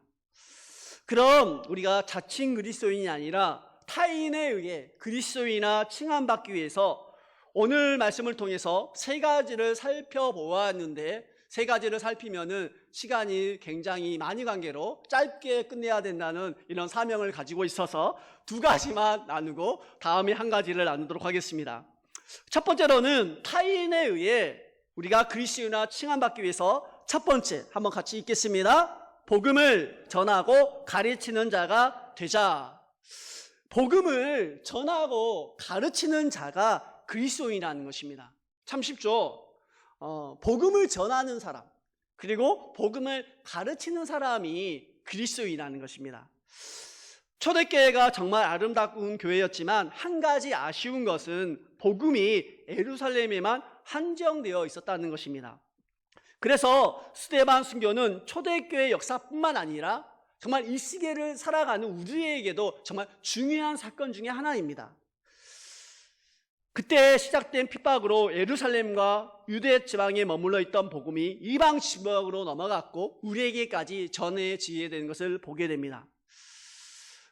그럼 우리가 자칭 그리스도인이 아니라 타인에 의해 그리스도인이나 칭함받기 위해서 오늘 말씀을 통해서 세 가지를 살펴보았는데, 세 가지를 살피면은 시간이 굉장히 많이 관계로 짧게 끝내야 된다는 이런 사명을 가지고 있어서 두 가지만 나누고 다음에 한 가지를 나누도록 하겠습니다. 첫 번째로는 타인에 의해 우리가 그리스도인이나 칭함받기 위해서 첫 번째 한번 같이 읽겠습니다. 복음을 전하고 가르치는 자가 되자. 복음을 전하고 가르치는 자가 그리스도인이라는 것입니다. 참 쉽죠? 복음을 전하는 사람, 그리고 복음을 가르치는 사람이 그리스도인이라는 것입니다. 초대교회가 정말 아름다운 교회였지만 한 가지 아쉬운 것은 복음이 예루살렘에만 한정되어 있었다는 것입니다. 그래서 스데반 순교는 초대교회 역사뿐만 아니라 정말 이 시대를 살아가는 우리에게도 정말 중요한 사건 중에 하나입니다. 그때 시작된 핍박으로 예루살렘과 유대 지방에 머물러 있던 복음이 이방 지방으로 넘어갔고 우리에게까지 전해지게 된 것을 보게 됩니다.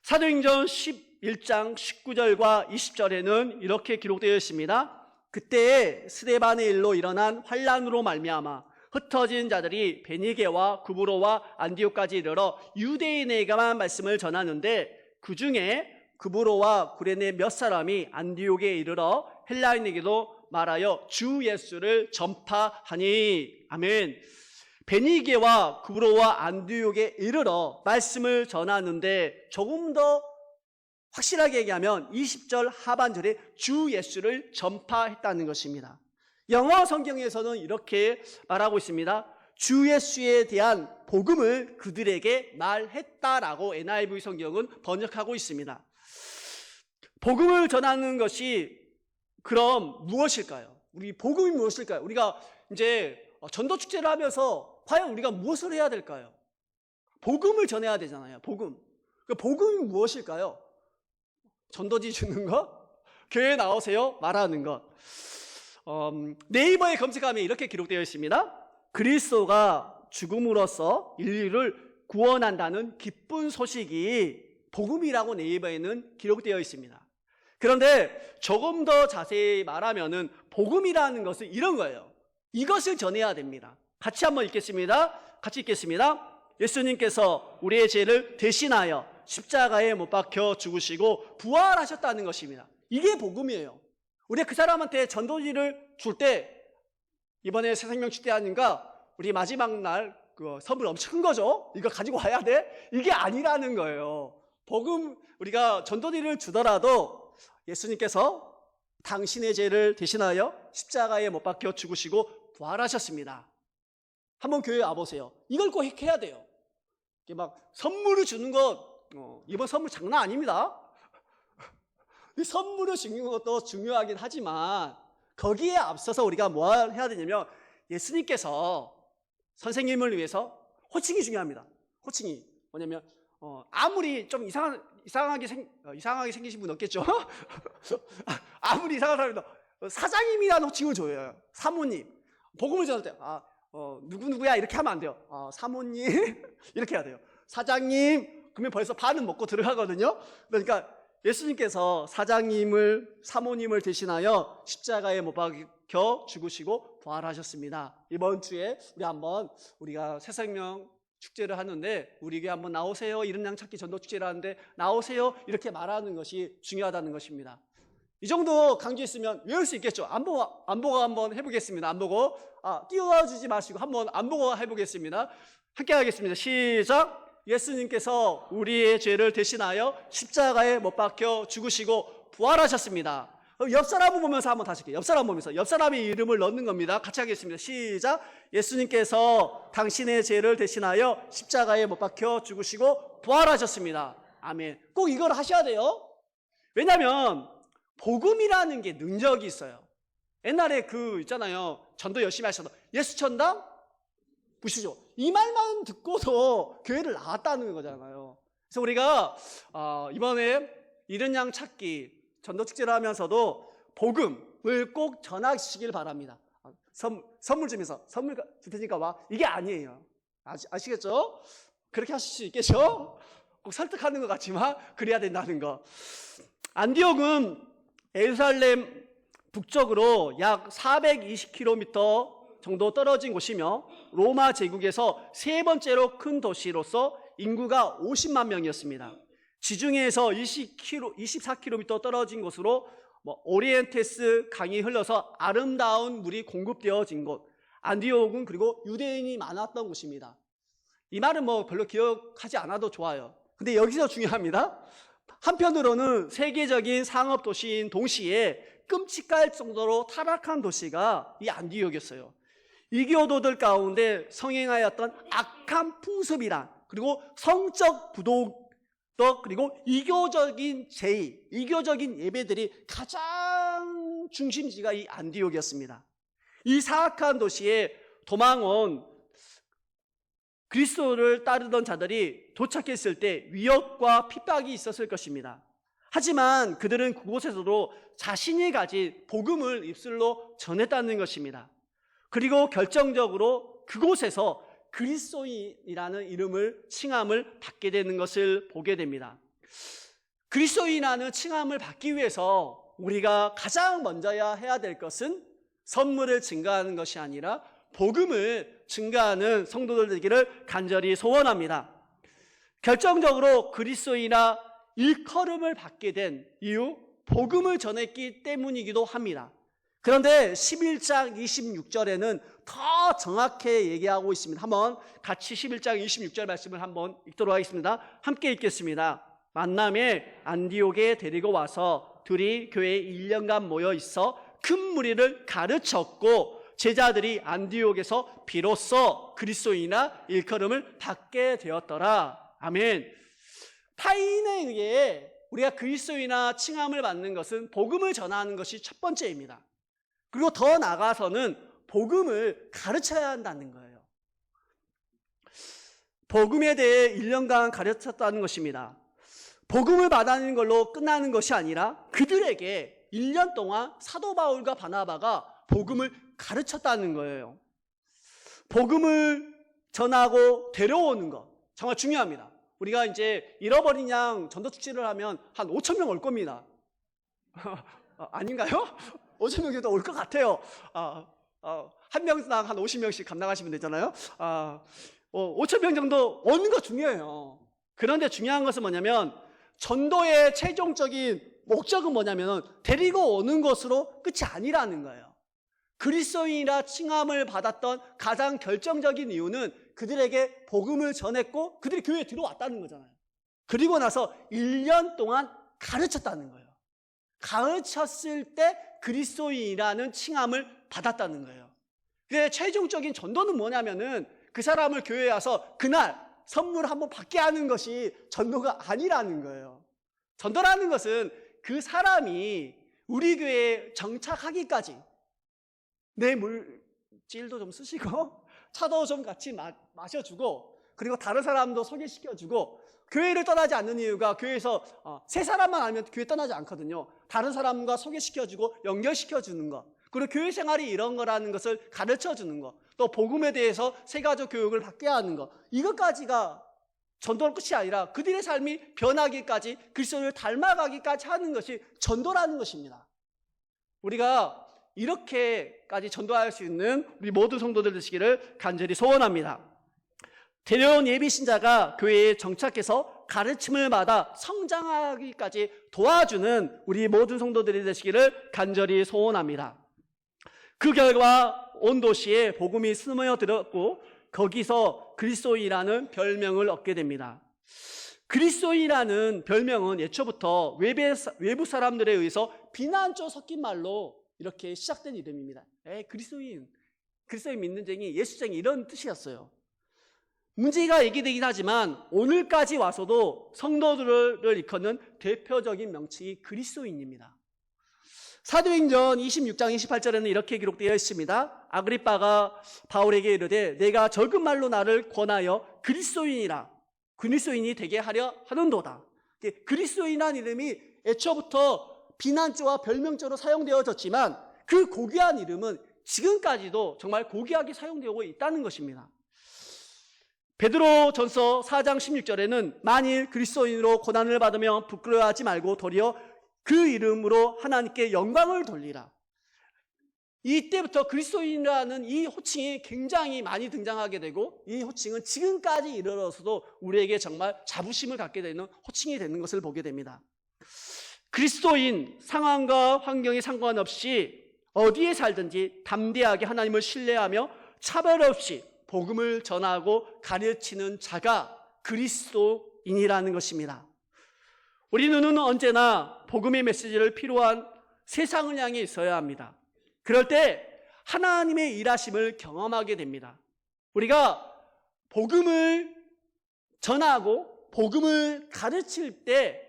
사도행전 11장 19절과 20절에는 이렇게 기록되어 있습니다. 그때에 스데반의 일로 일어난 환란으로 말미암아 흩어진 자들이 베니게와 구브로와 안디옥까지 이르러 유대인에게만 말씀을 전하는데 그 중에 구브로와 구레네 몇 사람이 안디옥에 이르러 헬라인에게도 말하여 주 예수를 전파하니. 아멘. 베니게와 구브로와 안디옥에 이르러 말씀을 전하는데 조금 더 확실하게 얘기하면 20절 하반절에 주 예수를 전파했다는 것입니다. 영어 성경에서는 이렇게 말하고 있습니다. 주 예수에 대한 복음을 그들에게 말했다라고 NIV 성경은 번역하고 있습니다. 복음을 전하는 것이 그럼 무엇일까요? 우리 복음이 무엇일까요? 우리가 이제 전도 축제를 하면서 과연 우리가 무엇을 해야 될까요? 복음을 전해야 되잖아요. 복음. 그 복음이 무엇일까요? 전도지 주는 것? 교회에 나오세요? 말하는 것. 네이버에 검색하면 이렇게 기록되어 있습니다. 그리스도가 죽음으로써 인류를 구원한다는 기쁜 소식이 복음이라고 네이버에는 기록되어 있습니다. 그런데 조금 더 자세히 말하면은 복음이라는 것은 이런 거예요. 이것을 전해야 됩니다. 같이 한번 읽겠습니다. 같이 읽겠습니다. 예수님께서 우리의 죄를 대신하여 십자가에 못 박혀 죽으시고 부활하셨다는 것입니다. 이게 복음이에요. 우리가 그 사람한테 전도지를 줄 때 이번에 새생명 축제 아닌가 우리 마지막 날 그 선물 엄청 큰 거죠. 이거 가지고 와야 돼? 이게 아니라는 거예요. 복음 우리가 전도지를 주더라도 예수님께서 당신의 죄를 대신하여 십자가에 못 박혀 죽으시고 부활하셨습니다. 한번 교회에 와보세요. 이걸 꼭 해야 돼요. 이게 막 선물을 주는 것, 이번 선물 장난 아닙니다. 이 선물을 주는 것도 중요하긴 하지만 거기에 앞서서 우리가 뭐 해야 되냐면 예수님께서 선생님을 위해서 호칭이 중요합니다. 호칭이 뭐냐면 아무리 좀 이상하게 생기신 분 없겠죠? 아무리 이상한 사람이도 사장님이라는 호칭을 줘요. 사모님. 복음을 전할 때 누구누구야 이렇게 하면 안 돼요. 사모님 이렇게 해야 돼요. 사장님 그러면 벌써 반은 먹고 들어가거든요. 그러니까 예수님께서 사모님을 대신하여 십자가에 못 박혀 죽으시고 부활하셨습니다. 이번 주에 우리가 새생명 축제를 하는데 우리 교회 한번 나오세요. 이름 양 찾기 전도 축제를 하는데 나오세요. 이렇게 말하는 것이 중요하다는 것입니다. 이 정도 강조했으면 외울 수 있겠죠. 안 보고 한번 해보겠습니다. 안 보고 띄워주지 마시고 한번 안 보고 해보겠습니다. 함께 하겠습니다. 시작. 예수님께서 우리의 죄를 대신하여 십자가에 못 박혀 죽으시고 부활하셨습니다. 옆 사람을 보면서 한번 다시 할게요. 옆 사람 보면서 옆 사람의 이름을 넣는 겁니다. 같이 하겠습니다. 시작. 예수님께서 당신의 죄를 대신하여 십자가에 못 박혀 죽으시고 부활하셨습니다. 아멘. 꼭 이걸 하셔야 돼요. 왜냐하면 복음이라는 게 능력이 있어요. 옛날에 있잖아요. 전도 열심히 하셔서 예수 천당 보시죠. 이 말만 듣고도 교회를 나왔다는 거잖아요. 그래서 우리가 이번에 이른 양 찾기 전도 축제를 하면서도 복음을 꼭 전하시길 바랍니다. 선물 주면서 선물 줄 테니까 와. 이게 아니에요. 아시겠죠? 그렇게 하실 수 있겠죠? 꼭 설득하는 것 같지만 그래야 된다는 거. 안디옥은 예루살렘 북쪽으로 약 420km 정도 떨어진 곳이며 로마 제국에서 세 번째로 큰 도시로서 인구가 50만 명이었습니다. 지중해에서 24km 떨어진 곳으로 오리엔테스 강이 흘러서 아름다운 물이 공급되어진 곳, 안디옥은 그리고 유대인이 많았던 곳입니다. 이 말은 별로 기억하지 않아도 좋아요. 근데 여기서 중요합니다. 한편으로는 세계적인 상업 도시인 동시에 끔찍할 정도로 타락한 도시가 이 안디옥이었어요. 이교도들 가운데 성행하였던 악한 풍습이란, 그리고 성적 부도덕, 그리고 이교적인 제의, 이교적인 예배들이 가장 중심지가 이 안디옥이었습니다. 이 사악한 도시에 도망온 그리스도를 따르던 자들이 도착했을 때 위협과 핍박이 있었을 것입니다. 하지만 그들은 그곳에서도 자신이 가진 복음을 입술로 전했다는 것입니다. 그리고 결정적으로 그곳에서 그리스도인이라는 칭함을 받게 되는 것을 보게 됩니다. 그리스도인이라는 칭함을 받기 위해서 우리가 가장 먼저 해야 될 것은 선물을 증가하는 것이 아니라 복음을 증가하는 성도들 되기를 간절히 소원합니다. 결정적으로 그리스도인이나 일컬음을 받게 된 이유, 복음을 전했기 때문이기도 합니다. 그런데 11장 26절에는 더 정확하게 얘기하고 있습니다. 한번 같이 11장 26절 말씀을 한번 읽도록 하겠습니다. 함께 읽겠습니다. 만남에 안디옥에 데리고 와서 둘이 교회에 1년간 모여 있어 큰 무리를 가르쳤고 제자들이 안디옥에서 비로소 그리스도인이나 일컬음을 받게 되었더라. 아멘. 타인에 의해 우리가 그리스도인이나 칭함을 받는 것은 복음을 전하는 것이 첫 번째입니다. 그리고 더 나아가서는 복음을 가르쳐야 한다는 거예요. 복음에 대해 1년간 가르쳤다는 것입니다. 복음을 받아내는 걸로 끝나는 것이 아니라 그들에게 1년 동안 사도 바울과 바나바가 복음을 가르쳤다는 거예요. 복음을 전하고 데려오는 것 정말 중요합니다. 우리가 이제 잃어버린 양 전도 축제를 하면 한 5천 명 올 겁니다. 아닌가요? 5천 명 정도 올 것 같아요. 한 명당 한 50명씩 감당하시면 되잖아요. 5천 명 정도 오는 거 중요해요. 그런데 중요한 것은 뭐냐면 전도의 최종적인 목적은 뭐냐면 데리고 오는 것으로 끝이 아니라는 거예요. 그리스도인이라 칭함을 받았던 가장 결정적인 이유는 그들에게 복음을 전했고 그들이 교회에 들어왔다는 거잖아요. 그리고 나서 1년 동안 가르쳤다는 거예요. 가르쳤을 때 그리스도인이라는 칭함을 받았다는 거예요. 근데 최종적인 전도는 뭐냐면은 그 사람을 교회에 와서 그날 선물 한번 받게 하는 것이 전도가 아니라는 거예요. 전도라는 것은 그 사람이 우리 교회에 정착하기까지 내 물질도 좀 쓰시고 차도 좀 같이 마셔주고 그리고 다른 사람도 소개시켜주고 교회를 떠나지 않는 이유가 교회에서 세 사람만 알면 교회 떠나지 않거든요. 다른 사람과 소개시켜주고 연결시켜주는 것, 그리고 교회 생활이 이런 거라는 것을 가르쳐주는 것, 또 복음에 대해서 세가족 교육을 받게 하는 것, 이것까지가 전도의 끝이 아니라 그들의 삶이 변하기까지 그리스도를 닮아가기까지 하는 것이 전도라는 것입니다. 우리가 이렇게까지 전도할 수 있는 우리 모든 성도들 되시기를 간절히 소원합니다. 데려온 예비신자가 교회에 정착해서 가르침을 받아 성장하기까지 도와주는 우리 모든 성도들이 되시기를 간절히 소원합니다. 그 결과 온 도시에 복음이 스며들었고 거기서 그리스도인이라는 별명을 얻게 됩니다. 그리스도인이라는 별명은 예초부터 외부 사람들에 의해서 비난조 섞인 말로 이렇게 시작된 이름입니다. 그리스도인 믿는쟁이, 예수쟁이 이런 뜻이었어요. 문제가 얘기되긴 하지만 오늘까지 와서도 성도들을 일컫는 대표적인 명칭이 그리스도인입니다. 사도행전 26장 28절에는 이렇게 기록되어 있습니다. 아그리빠가 바울에게 이르되 내가 적은 말로 나를 권하여 그리스도인이 되게 하려 하는도다. 그리스도인이라는 이름이 애초부터 비난조와 별명조로 사용되어졌지만 그 고귀한 이름은 지금까지도 정말 고귀하게 사용되고 있다는 것입니다. 베드로전서 4장 16절에는 만일 그리스도인으로 고난을 받으면 부끄러워하지 말고 도리어 그 이름으로 하나님께 영광을 돌리라. 이때부터 그리스도인이라는 이 호칭이 굉장히 많이 등장하게 되고 이 호칭은 지금까지 이르러서도 우리에게 정말 자부심을 갖게 되는 호칭이 되는 것을 보게 됩니다. 그리스도인, 상황과 환경에 상관없이 어디에 살든지 담대하게 하나님을 신뢰하며 차별 없이 복음을 전하고 가르치는 자가 그리스도인이라는 것입니다. 우리는 언제나 복음의 메시지를 필요한 세상을 향해 있어야 합니다. 그럴 때 하나님의 일하심을 경험하게 됩니다. 우리가 복음을 전하고 복음을 가르칠 때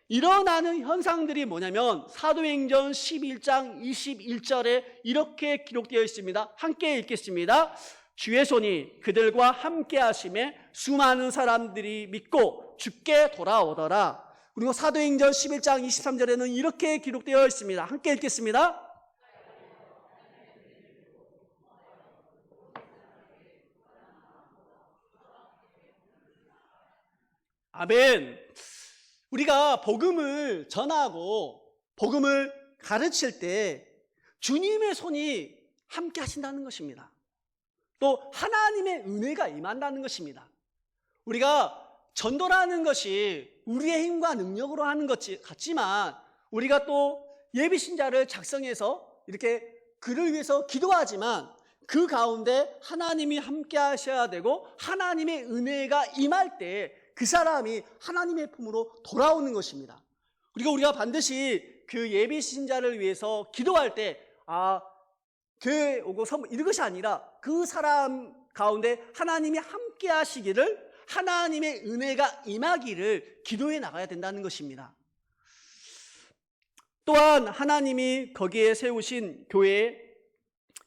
일어나는 현상들이 뭐냐면 사도행전 11장 21절에 이렇게 기록되어 있습니다. 함께 읽겠습니다. 주의 손이 그들과 함께 하심에 수많은 사람들이 믿고 주께 돌아오더라. 그리고 사도행전 11장 23절에는 이렇게 기록되어 있습니다. 함께 읽겠습니다. 아멘. 우리가 복음을 전하고 복음을 가르칠 때 주님의 손이 함께 하신다는 것입니다. 또 하나님의 은혜가 임한다는 것입니다. 우리가 전도라는 것이 우리의 힘과 능력으로 하는 것 같지만 우리가 또 예비신자를 작성해서 이렇게 그를 위해서 기도하지만 그 가운데 하나님이 함께 하셔야 되고 하나님의 은혜가 임할 때 그 사람이 하나님의 품으로 돌아오는 것입니다. 그리고 우리가 반드시 그 예비신자를 위해서 기도할 때 교회에 오고 이런 것이 아니라 그 사람 가운데 하나님이 함께 하시기를, 하나님의 은혜가 임하기를 기도해 나가야 된다는 것입니다. 또한 하나님이 거기에 세우신 교회,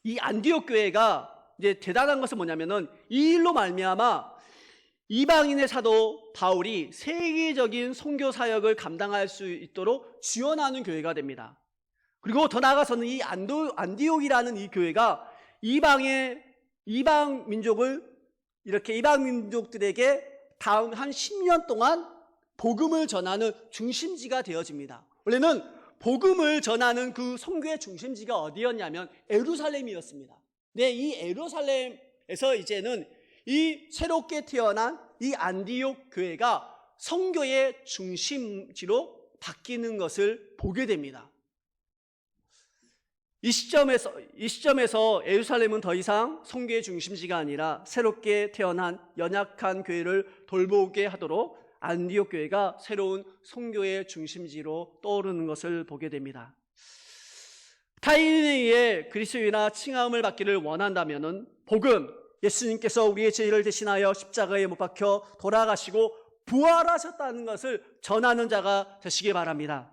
이 안디옥 교회가 이제 대단한 것은 뭐냐면은 이 일로 말미암아 이방인의 사도 바울이 세계적인 선교 사역을 감당할 수 있도록 지원하는 교회가 됩니다. 그리고 더 나아가서는 이 안디옥이라는 이 교회가 이방 민족들에게 다음 한 10년 동안 복음을 전하는 중심지가 되어집니다. 원래는 복음을 전하는 그 선교의 중심지가 어디였냐면 예루살렘이었습니다. 네, 이 예루살렘에서 이제는 이 새롭게 태어난 이 안디옥 교회가 선교의 중심지로 바뀌는 것을 보게 됩니다. 이 시점에서 예루살렘은 더 이상 선교의 중심지가 아니라 새롭게 태어난 연약한 교회를 돌보게 하도록 안디옥 교회가 새로운 선교의 중심지로 떠오르는 것을 보게 됩니다. 타인에 의해 그리스도인이나 칭함을 받기를 원한다면은 복음, 예수님께서 우리의 죄를 대신하여 십자가에 못 박혀 돌아가시고 부활하셨다는 것을 전하는 자가 되시기 바랍니다.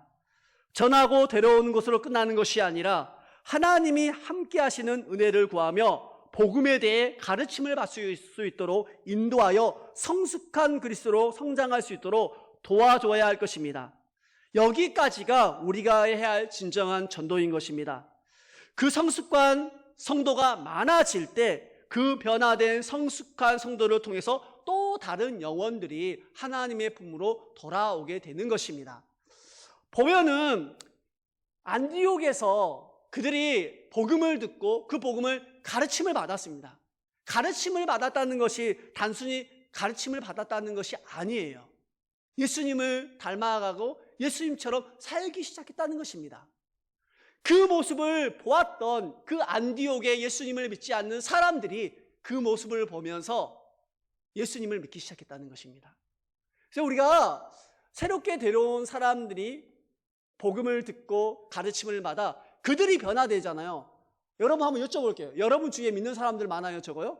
전하고 데려오는 것으로 끝나는 것이 아니라 하나님이 함께 하시는 은혜를 구하며 복음에 대해 가르침을 받을 수 있도록 인도하여 성숙한 그리스도로 성장할 수 있도록 도와줘야 할 것입니다. 여기까지가 우리가 해야 할 진정한 전도인 것입니다. 그 성숙한 성도가 많아질 때 그 변화된 성숙한 성도를 통해서 또 다른 영혼들이 하나님의 품으로 돌아오게 되는 것입니다. 보면은 안디옥에서 그들이 복음을 듣고 그 복음을 가르침을 받았습니다. 가르침을 받았다는 것이 단순히 가르침을 받았다는 것이 아니에요. 예수님을 닮아가고 예수님처럼 살기 시작했다는 것입니다. 그 모습을 보았던 그 안디옥의 예수님을 믿지 않는 사람들이 그 모습을 보면서 예수님을 믿기 시작했다는 것입니다. 그래서 우리가 새롭게 데려온 사람들이 복음을 듣고 가르침을 받아 그들이 변화되잖아요. 여러분 한번 여쭤볼게요. 여러분 주위에 믿는 사람들 많아요, 적어요?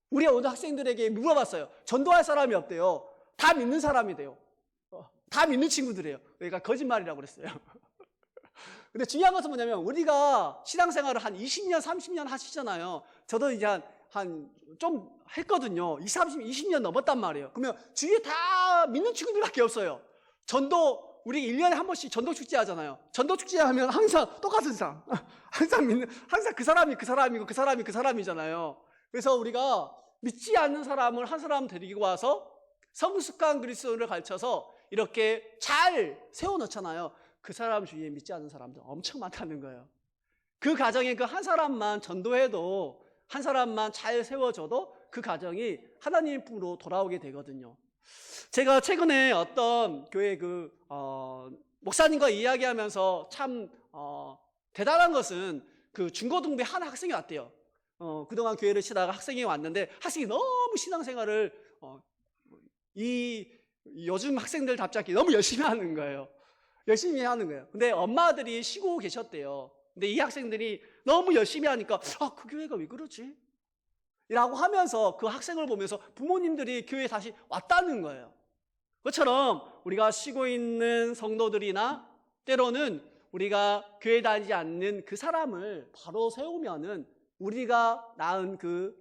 우리 오늘 학생들에게 물어봤어요. 전도할 사람이 없대요. 다 믿는 사람이 돼요. 다 믿는 친구들이에요. 그러니까 거짓말이라고 그랬어요. 근데 중요한 것은 뭐냐면 우리가 신앙생활을 한 20년, 30년 하시잖아요. 저도 이제 한 좀 했거든요. 20년 넘었단 말이에요. 그러면 주위에 다 믿는 친구들밖에 없어요. 전도 우리 1년에 한 번씩 전도 축제 하잖아요. 전도 축제 하면 항상 똑같은 사람. 항상 그 사람이 그 사람이고 그 사람이 그 사람이잖아요. 그래서 우리가 믿지 않는 사람을 한 사람 데리고 와서 성숙한 그리스도를 가르쳐서 이렇게 잘 세워놓잖아요. 그 사람 주위에 믿지 않는 사람들 엄청 많다는 거예요. 그 가정에 그 한 사람만 전도해도 한 사람만 잘 세워줘도 그 가정이 하나님 품으로 돌아오게 되거든요. 제가 최근에 어떤 교회 목사님과 이야기하면서 참 대단한 것은 그 중고등부에 한 학생이 왔대요. 그동안 교회를 치다가 학생이 왔는데 학생이 너무 신앙생활을 요즘 학생들답지 너무 열심히 하는 거예요. 열심히 하는 거예요. 근데 엄마들이 쉬고 계셨대요. 근데 이 학생들이 너무 열심히 하니까 그 교회가 왜 그러지? 라고 하면서 그 학생을 보면서 부모님들이 교회에 다시 왔다는 거예요. 그것처럼 우리가 쉬고 있는 성도들이나 때로는 우리가 교회 다니지 않는 그 사람을 바로 세우면은 우리가 낳은 그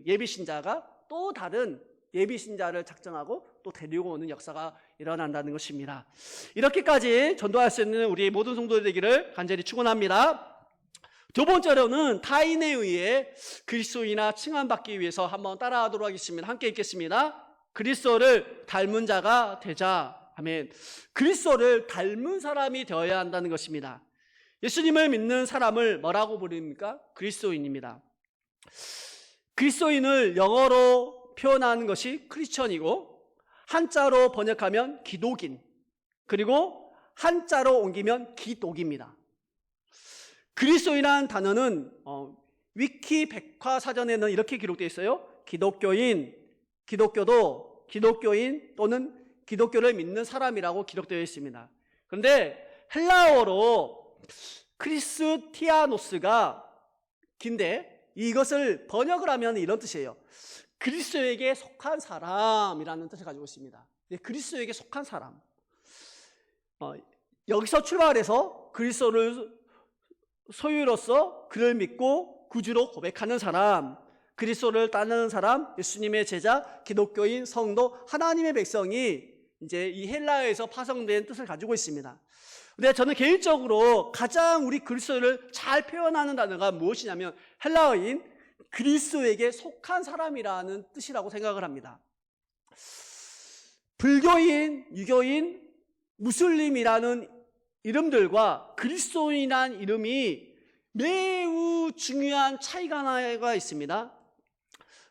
예비신자가 또 다른 예비신자를 작정하고 또 데리고 오는 역사가 일어난다는 것입니다. 이렇게까지 전도할 수 있는 우리 모든 성도들 되기를 간절히 축원합니다. 두 번째로는 타인에 의해 그리스도이나 칭함받기 위해서 한번 따라하도록 하겠습니다. 함께 읽겠습니다. 그리스도를 닮은 자가 되자. 아멘. 그리스도를 닮은 사람이 되어야 한다는 것입니다. 예수님을 믿는 사람을 뭐라고 부릅니까? 그리스도인입니다. 그리스도인을 영어로 표현하는 것이 크리스천이고 한자로 번역하면 기독인, 그리고 한자로 옮기면 기독입니다. 그리스도인이라는 단어는 위키 백과사전에는 이렇게 기록되어 있어요. 기독교인, 기독교도, 기독교인 또는 기독교를 믿는 사람이라고 기록되어 있습니다. 그런데 헬라어로 크리스티아노스가 긴데 이것을 번역을 하면 이런 뜻이에요. 그리스도에게 속한 사람이라는 뜻을 가지고 있습니다. 그리스도에게 속한 사람. 여기서 출발해서 그리스도를 소유로서 그를 믿고 구주로 고백하는 사람, 그리스도를 따르는 사람, 예수님의 제자, 기독교인, 성도, 하나님의 백성이 이제 이 헬라어에서 파송된 뜻을 가지고 있습니다. 근데 저는 개인적으로 가장 우리 그리스도를 잘 표현하는 단어가 무엇이냐면 헬라어인 그리스도에게 속한 사람이라는 뜻이라고 생각을 합니다. 불교인, 유교인, 무슬림이라는 이름들과 그리스도인이라는 이름이 매우 중요한 차이가 하나가 있습니다.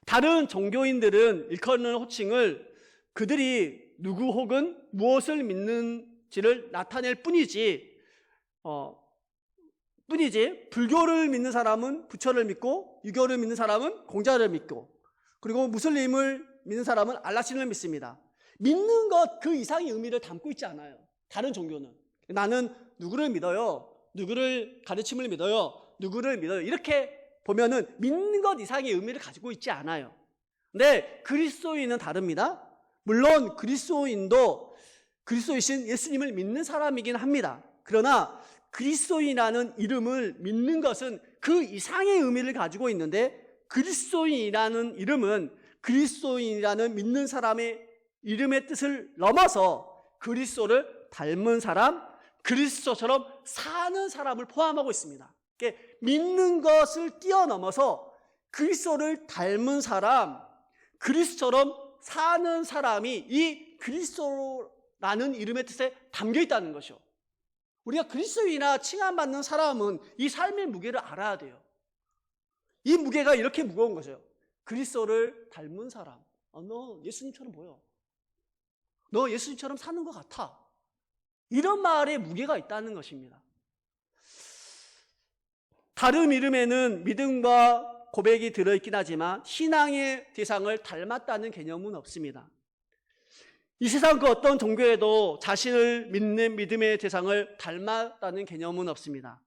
다른 종교인들은 일컫는 호칭을 그들이 누구 혹은 무엇을 믿는지를 나타낼 뿐이지 불교를 믿는 사람은 부처를 믿고 유교를 믿는 사람은 공자를 믿고 그리고 무슬림을 믿는 사람은 알라신을 믿습니다. 믿는 것 그 이상의 의미를 담고 있지 않아요. 다른 종교는 나는 누구를 믿어요? 누구를 가르침을 믿어요? 누구를 믿어요? 이렇게 보면은 믿는 것 이상의 의미를 가지고 있지 않아요. 근데 그리스도인은 다릅니다. 물론 그리스도이신 예수님을 믿는 사람이긴 합니다. 그러나 그리스도인이라는 이름을 믿는 것은 그 이상의 의미를 가지고 있는데, 그리스도인이라는 이름은 그리스도인이라는 믿는 사람의 이름의 뜻을 넘어서 그리스도를 닮은 사람, 그리스도처럼 사는 사람을 포함하고 있습니다. 믿는 것을 뛰어넘어서 그리스도를 닮은 사람, 그리스도처럼 사는 사람이 이 그리스도라는 이름의 뜻에 담겨 있다는 것이요. 우리가 그리스도인이나 칭함받는 사람은 이 삶의 무게를 알아야 돼요. 이 무게가 이렇게 무거운 거죠. 그리스도를 닮은 사람. 너 예수님처럼 보여. 너 예수님처럼 사는 것 같아. 이런 말에 무게가 있다는 것입니다. 다른 이름에는 믿음과 고백이 들어있긴 하지만 신앙의 대상을 닮았다는 개념은 없습니다. 이 세상 그 어떤 종교에도 자신을 믿는 믿음의 대상을 닮았다는 개념은 없습니다.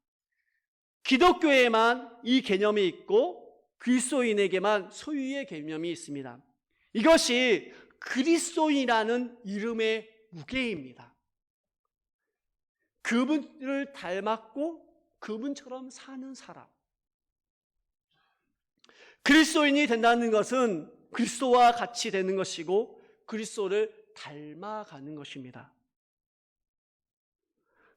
기독교에만 이 개념이 있고 그리스도인에게만 소유의 개념이 있습니다. 이것이 그리스도인이라는 이름의 무게입니다. 그분을 닮았고 그분처럼 사는 사람. 그리스도인이 된다는 것은 그리스도와 같이 되는 것이고 그리스도를 닮아가는 것입니다.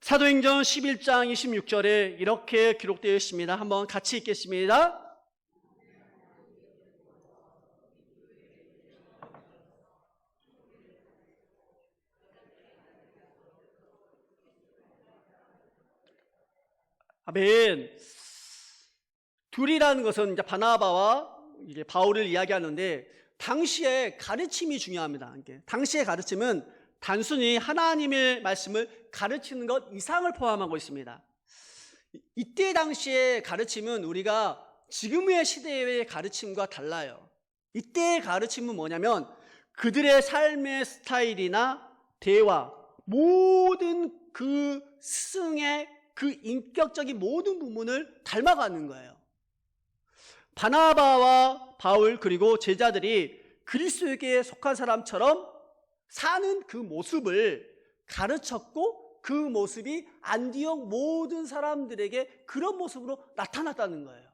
사도행전 11장 26절에 이렇게 기록되어 있습니다. 한번 같이 읽겠습니다. 아멘. 둘이라는 것은 이제 바나바와 이제 바울을 이야기하는데, 당시의 가르침이 중요합니다. 당시의 가르침은 단순히 하나님의 말씀을 가르치는 것 이상을 포함하고 있습니다. 이때 당시의 가르침은 우리가 지금의 시대의 가르침과 달라요. 이때의 가르침은 뭐냐면 그들의 삶의 스타일이나 대화, 모든 그 스승의 그 인격적인 모든 부분을 닮아가는 거예요. 바나바와 바울 그리고 제자들이 그리스도에게 속한 사람처럼 사는 그 모습을 가르쳤고, 그 모습이 안디옥 모든 사람들에게 그런 모습으로 나타났다는 거예요.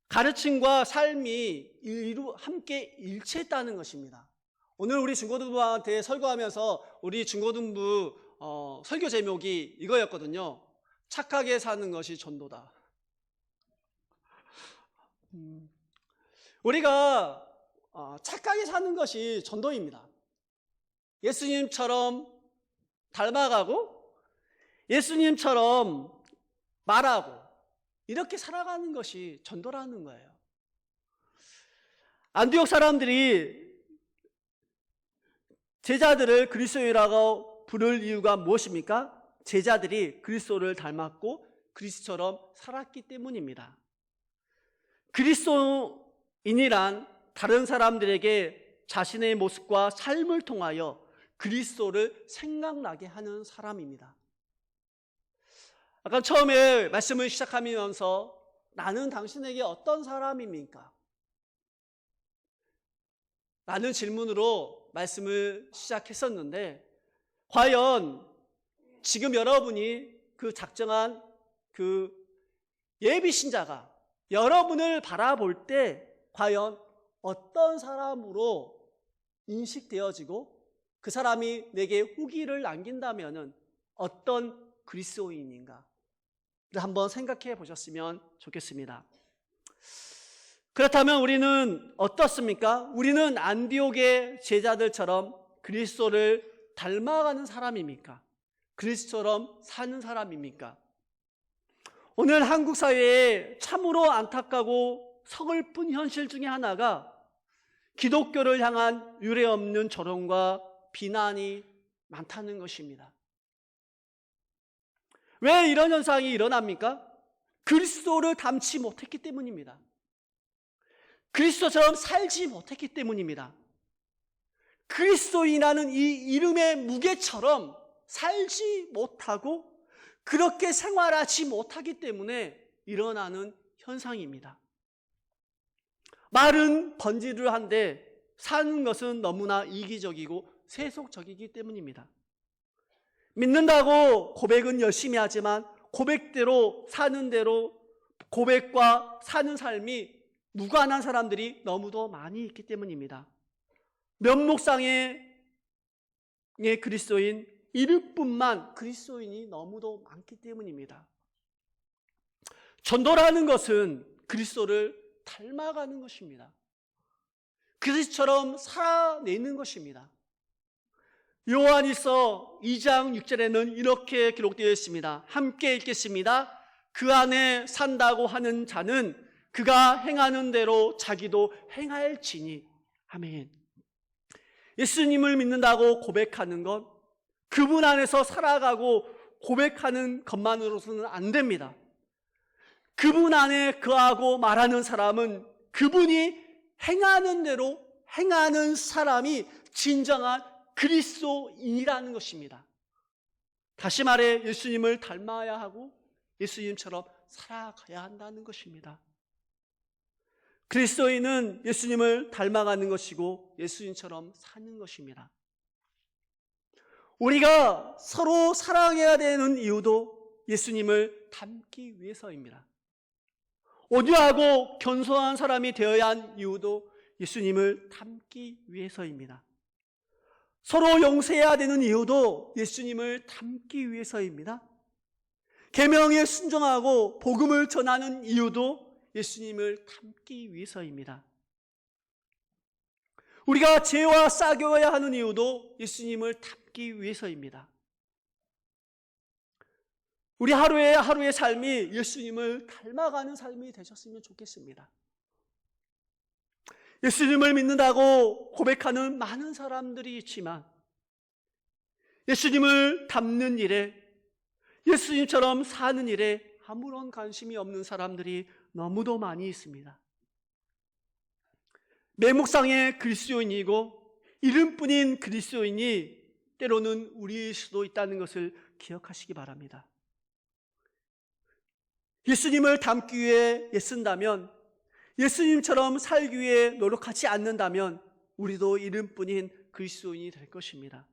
가르침과 삶이 함께 일치했다는 것입니다. 오늘 우리 중고등부한테 설교하면서 우리 중고등부 설교 제목이 이거였거든요. 착하게 사는 것이 전도다. 우리가 착하게 사는 것이 전도입니다. 예수님처럼 닮아가고 예수님처럼 말하고 이렇게 살아가는 것이 전도라는 거예요. 안디옥 사람들이 제자들을 그리스도인이라고 부를 이유가 무엇입니까? 제자들이 그리스도를 닮았고 그리스도처럼 살았기 때문입니다. 그리스도인이란 다른 사람들에게 자신의 모습과 삶을 통하여 그리스도를 생각나게 하는 사람입니다. 아까 처음에 말씀을 시작하면서 나는 당신에게 어떤 사람입니까? 라는 질문으로 말씀을 시작했었는데, 과연 지금 여러분이 그 작정한 그 예비신자가 여러분을 바라볼 때 과연 어떤 사람으로 인식되어지고 그 사람이 내게 후기를 남긴다면 어떤 그리스도인인가 한번 생각해 보셨으면 좋겠습니다. 그렇다면 우리는 어떻습니까? 우리는 안디옥의 제자들처럼 그리스도를 닮아가는 사람입니까? 그리스도처럼 사는 사람입니까? 오늘 한국 사회에 참으로 안타깝고 서글픈 현실 중에 하나가 기독교를 향한 유례없는 조롱과 비난이 많다는 것입니다. 왜 이런 현상이 일어납니까? 그리스도를 닮지 못했기 때문입니다. 그리스도처럼 살지 못했기 때문입니다. 그리스도인이라는 이 이름의 무게처럼 살지 못하고 그렇게 생활하지 못하기 때문에 일어나는 현상입니다. 말은 번지를 한데 사는 것은 너무나 이기적이고 세속적이기 때문입니다. 믿는다고 고백은 열심히 하지만 고백대로 사는 대로 고백과 사는 삶이 무관한 사람들이 너무도 많이 있기 때문입니다. 면목상의 그리스도인, 이름뿐만 그리스도인이 너무도 많기 때문입니다. 전도라는 것은 그리스도를 닮아가는 것입니다. 그리스도처럼 살아내는 것입니다. 요한일서 2장 6절에는 이렇게 기록되어 있습니다. 함께 읽겠습니다. 그 안에 산다고 하는 자는 그가 행하는 대로 자기도 행할지니. 아멘. 예수님을 믿는다고 고백하는 것, 그분 안에서 살아가고 고백하는 것만으로서는 안 됩니다. 그분 안에 거하고 말하는 사람은 그분이 행하는 대로 행하는 사람이 진정한 그리스도인이라는 것입니다. 다시 말해 예수님을 닮아야 하고 예수님처럼 살아가야 한다는 것입니다. 그리스도인은 예수님을 닮아가는 것이고 예수님처럼 사는 것입니다. 우리가 서로 사랑해야 되는 이유도 예수님을 닮기 위해서입니다. 온유하고 겸손한 사람이 되어야 한 이유도 예수님을 닮기 위해서입니다. 서로 용서해야 되는 이유도 예수님을 닮기 위해서입니다. 계명에 순종하고 복음을 전하는 이유도 예수님을 닮기 위해서입니다. 우리가 죄와 싸겨야 하는 이유도 예수님을 닮기 위해서입니다. 우리 하루의 삶이 예수님을 닮아가는 삶이 되셨으면 좋겠습니다. 예수님을 믿는다고 고백하는 많은 사람들이 있지만 예수님을 닮는 일에, 예수님처럼 사는 일에 아무런 관심이 없는 사람들이 너무도 많이 있습니다. 매목상의 그리스도인이고 이름뿐인 그리스도인이 때로는 우리일 수도 있다는 것을 기억하시기 바랍니다. 예수님을 닮기 위해 애쓴다면, 예수님처럼 살기 위해 노력하지 않는다면 우리도 이름뿐인 그리스도인이 될 것입니다.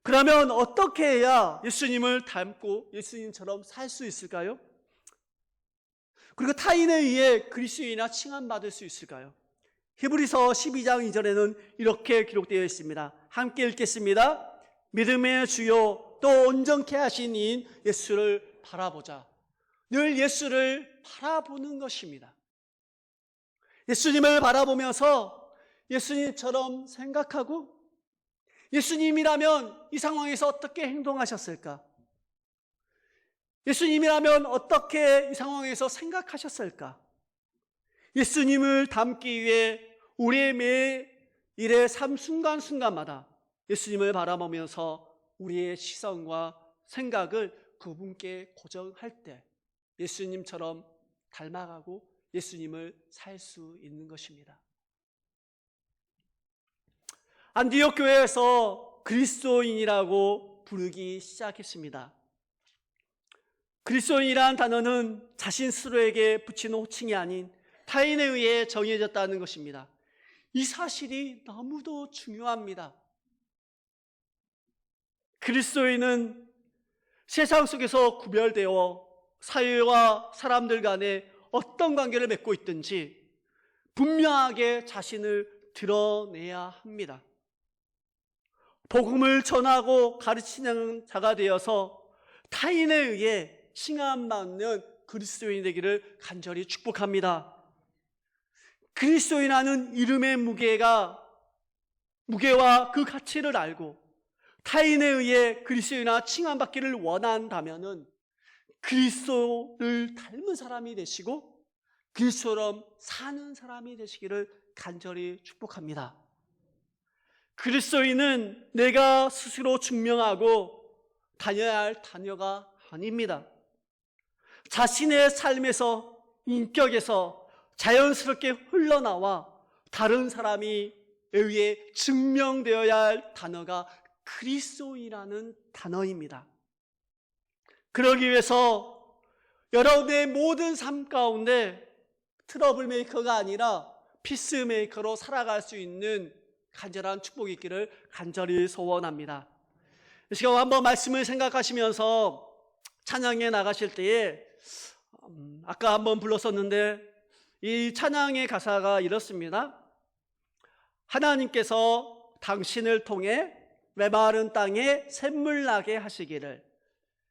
그러면 어떻게 해야 예수님을 닮고 예수님처럼 살 수 있을까요? 그리고 타인에 의해 그리스도인이나 칭함받을 수 있을까요? 히브리서 12장 2절에는 이렇게 기록되어 있습니다. 함께 읽겠습니다. 믿음의 주요 또 온전케 하신 이인 예수를 바라보자. 늘 예수를 바라보는 것입니다. 예수님을 바라보면서 예수님처럼 생각하고 예수님이라면 이 상황에서 어떻게 행동하셨을까? 예수님이라면 어떻게 이 상황에서 생각하셨을까? 예수님을 닮기 위해 우리의 매일의 삶 순간순간마다 예수님을 바라보면서 우리의 시선과 생각을 그분께 고정할 때 예수님처럼 닮아가고 예수님을 살 수 있는 것입니다. 안디옥 교회에서 그리스도인이라고 부르기 시작했습니다. 그리스도인이라는 단어는 자신 스스로에게 붙이는 호칭이 아닌 타인에 의해 정해졌다는 것입니다. 이 사실이 너무도 중요합니다. 그리스도인은 세상 속에서 구별되어 사회와 사람들 간에 어떤 관계를 맺고 있든지 분명하게 자신을 드러내야 합니다. 복음을 전하고 가르치는 자가 되어서 타인에 의해 칭함받는 그리스도인이 되기를 간절히 축복합니다. 그리스도인이라는 이름의 무게와 그 가치를 알고 타인에 의해 그리스도인이나 칭함받기를 원한다면 그리스도를 닮은 사람이 되시고 그리스도처럼 사는 사람이 되시기를 간절히 축복합니다. 그리스도인은 내가 스스로 증명하고 다녀야 할 다녀가 아닙니다. 자신의 삶에서, 인격에서 자연스럽게 흘러나와 다른 사람이 의해 증명되어야 할 단어가 그리스도인이라는 단어입니다. 그러기 위해서 여러분의 모든 삶 가운데 트러블 메이커가 아니라 피스메이커로 살아갈 수 있는 간절한 축복이 있기를 간절히 소원합니다. 이 시간 한번 말씀을 생각하시면서 찬양에 나가실 때에 아까 한번 불렀었는데 이 찬양의 가사가 이렇습니다. 하나님께서 당신을 통해 메마른 땅에 샘물 나게 하시기를,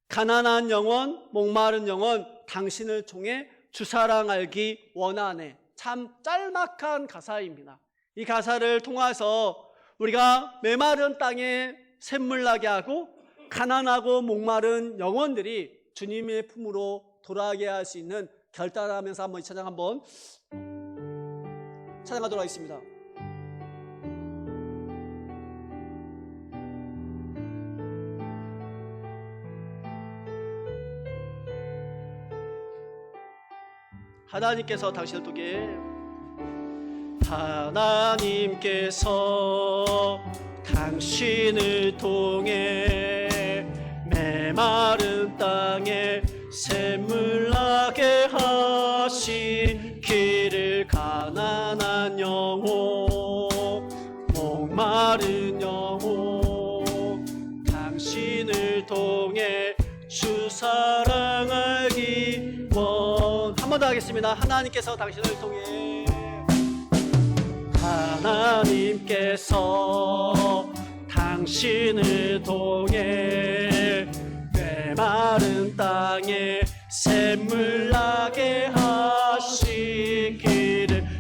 가난한 영혼, 목마른 영혼 당신을 통해 주사랑 알기 원하네. 참 짤막한 가사입니다. 이 가사를 통해서 우리가 메마른 땅에 샘물 나게 하고 가난하고 목마른 영혼들이 주님의 품으로 돌아가게 할 수 있는 결단하면서 한번 이 찬양 한번 찬양하도록 하겠습니다. 하나님께서 당신을 통해, 하나님께서 당신을 통해 메마른 땅에 샘물 나게 하시기를, 가난한 영혼, 목마른 영혼 당신을 통해 주 사랑 알기 원. 한 번 더 하겠습니다. 하나님께서 당신을 통해, 하나님께서 당신을 통해 메마른 땅에 샘물 나게 하시기를,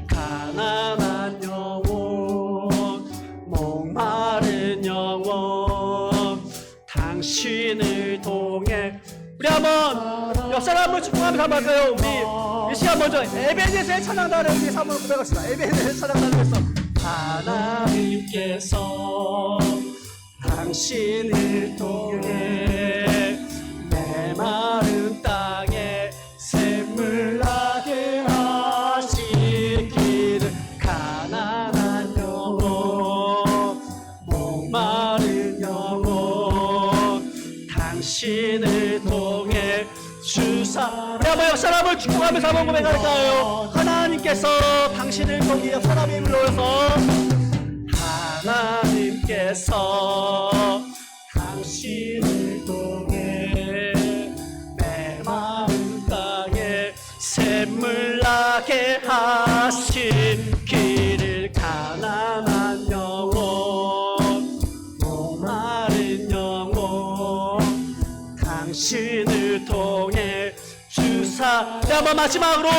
가난한 영혼, 목마른 영혼 당신을 통해. 우리 한번 옆 사람을 축복하면서 한번 할까요? 우리 이 시간 먼저 에베네스의 찬양단을 우리 한번 고백합시다. 에베네스의 찬양단에서 하나님께서 당신을 통해 메마른 땅에 샘물 나게 하시기를, 가난한 영혼, 목마른 영혼 당신을 통해 주사. 우리 한번 옆 사람을 축복하면서 한번 고백할까요? 하나님께서 당신을 통해. 옆 사람이 불러서 하나님께서 당신을 통해 메마른 땅에 샘물 나게 하시기를, 가난한 영혼, 목마른 영혼 당신을 통해 주사. 네, 한번 마지막으로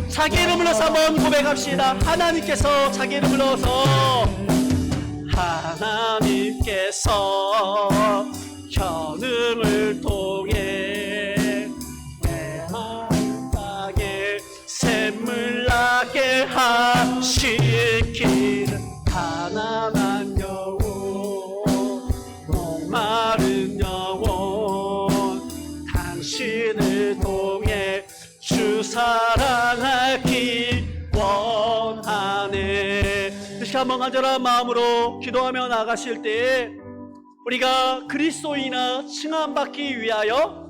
자기 이름 불러서 한번 고백합시다. 하나님께서 자기 이름 불러서, 하나님께서 현음을 통해 메마른 땅에 샘물 나게 하시기를, 가난한 영혼, 목마른 영혼 당신을 통해 주 사랑하기 원하네. 이렇게 한번 간절한 마음으로 기도하며 나가실 때에 우리가 그리스도인이나 칭함받기 위하여,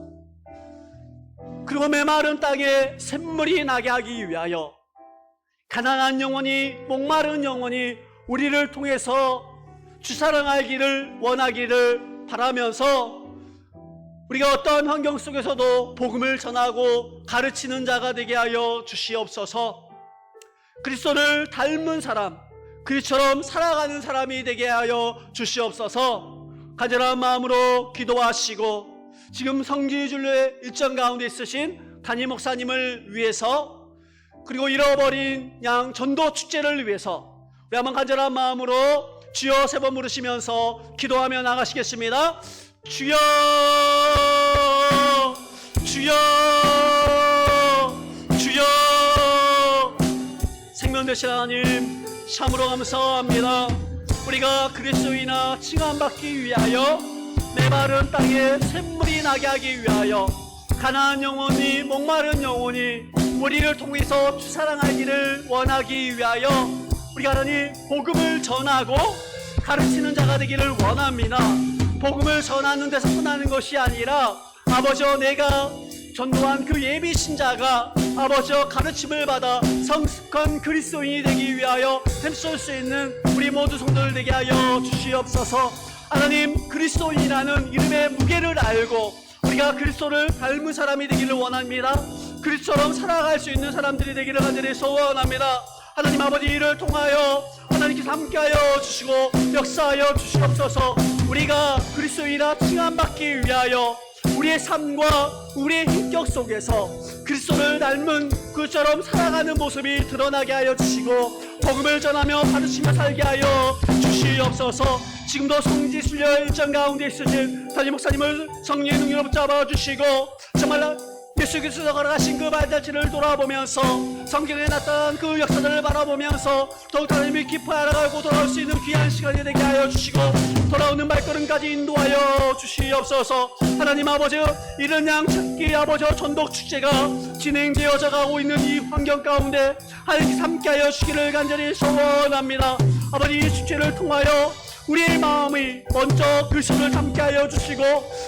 그리고 메마른 땅에 샘물이 나게 하기 위하여, 가난한 영혼이, 목마른 영혼이 우리를 통해서 주사랑 알기를 원하기를 바라면서 우리가 어떠한 환경 속에서도 복음을 전하고 가르치는 자가 되게 하여 주시옵소서. 그리스도를 닮은 사람, 그리스도처럼 살아가는 사람이 되게 하여 주시옵소서. 간절한 마음으로 기도하시고 지금 성지순례 일정 가운데 있으신 담임 목사님을 위해서, 그리고 잃어버린 양 전도 축제를 위해서 우리 한번 간절한 마음으로 주여 세 번 부르시면서 기도하며 나가시겠습니다. 주여, 주여, 주여. 생명 되신 하나님 참으로 감사합니다. 우리가 그리스도이나 칭함받기 위하여, 메마른 땅에 샘물이 나게 하기 위하여, 가난한 영혼이, 목마른 영혼이 우리를 통해서 주사랑하기를 원하기 위하여 우리가 하나님 복음을 전하고 가르치는 자가 되기를 원합니다. 복음을 전하는 데서 끝나는 것이 아니라 아버지여 내가 전도한 그 예비 신자가 아버지여 가르침을 받아 성숙한 그리스도인이 되기 위하여 힘쓸 수 있는 우리 모두 성도들 되게 하여 주시옵소서. 하나님, 그리스도인이라는 이름의 무게를 알고 우리가 그리스도를 닮은 사람이 되기를 원합니다. 그리스도처럼 살아갈 수 있는 사람들이 되기를 간절히 소원합니다. 하나님 아버지, 이를 통하여 하나님께서 함께하여 주시고 역사하여 주시옵소서. 우리가 그리스도인이라 칭함받기 위하여 우리의 삶과 우리의 인격 속에서 그리스도를 닮은 그처럼 살아가는 모습이 드러나게 하여 주시고 복음을 전하며 가르치며 살게 하여 주시옵소서. 지금도 성지순례 일정 가운데 있으신 담임 목사님을 성령의 능력으로 붙잡아 주시고 정말 예수 그리스도가 걸어가신 그 발자취를 돌아보면서 성경에 나타난 그 역사들을 바라보면서 더욱 하나님이 깊이 알아가고 돌아올 수 있는 귀한 시간이 되게 하여 주시고 돌아오는 발걸음까지 인도하여 주시옵소서. 하나님 아버지, 이른 양 찾기 아버지 전독 축제가 진행되어져 가고 있는 이 환경 가운데 하나님께서 함께하여 주시기를 간절히 소원합니다. 아버지, 이 축제를 통하여 우리의 마음이 먼저 그리스도를 함께하여 주시고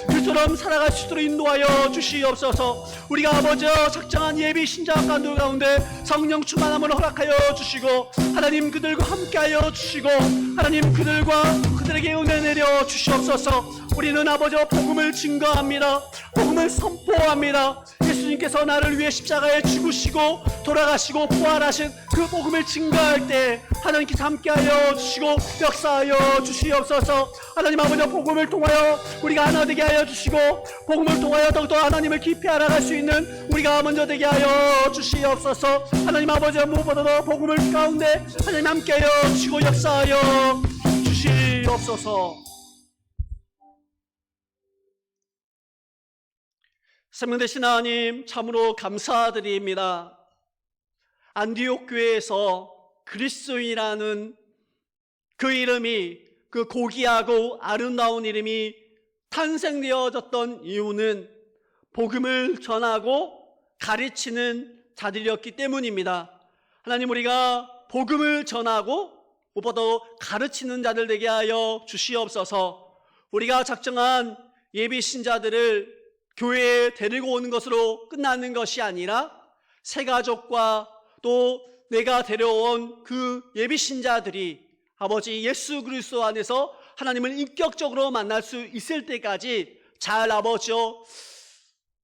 그리스도처럼 살아갈 수 있도록 인도하여 주시옵소서. 우리가 아버지여 작정한 예비 신자 간도 가운데 성령 충만함을 허락하여 주시고 하나님 그들과 함께하여 주시고 하나님 그들에게 은혜 내려 주시옵소서. 우리는 아버지여 복음을 증거합니다. 복음을 선포합니다. 예수님께서 나를 위해 십자가에 죽으시고 돌아가시고 부활하신 그 복음을 증거할 때 하나님께서 함께하여 주시고 역사하여 주시옵소서. 하나님 아버지, 복음을 통하여 우리가 하나 되게 하여 주시고 복음을 통하여 더욱더 하나님을 깊이 알아갈 수 있는 우리가 먼저 되게 하여 주시옵소서. 하나님 아버지, 무엇보다도 복음을 가운데 하나님 함께하여 주시고 역사하여 주시옵소서. 생명 되신 하나님, 참으로 감사드립니다. 안디옥 교회에서 그리스도인이라는 그 이름이, 그 고귀하고 아름다운 이름이 탄생되어졌던 이유는 복음을 전하고 가르치는 자들이었기 때문입니다. 하나님, 우리가 복음을 전하고 무엇보다도 가르치는 자들 되게 하여 주시옵소서. 우리가 작정한 예비 신자들을 교회에 데리고 오는 것으로 끝나는 것이 아니라 새 가족과 또 내가 데려온 그 예비 신자들이 아버지 예수 그리스도 안에서 하나님을 인격적으로 만날 수 있을 때까지 잘 아버지여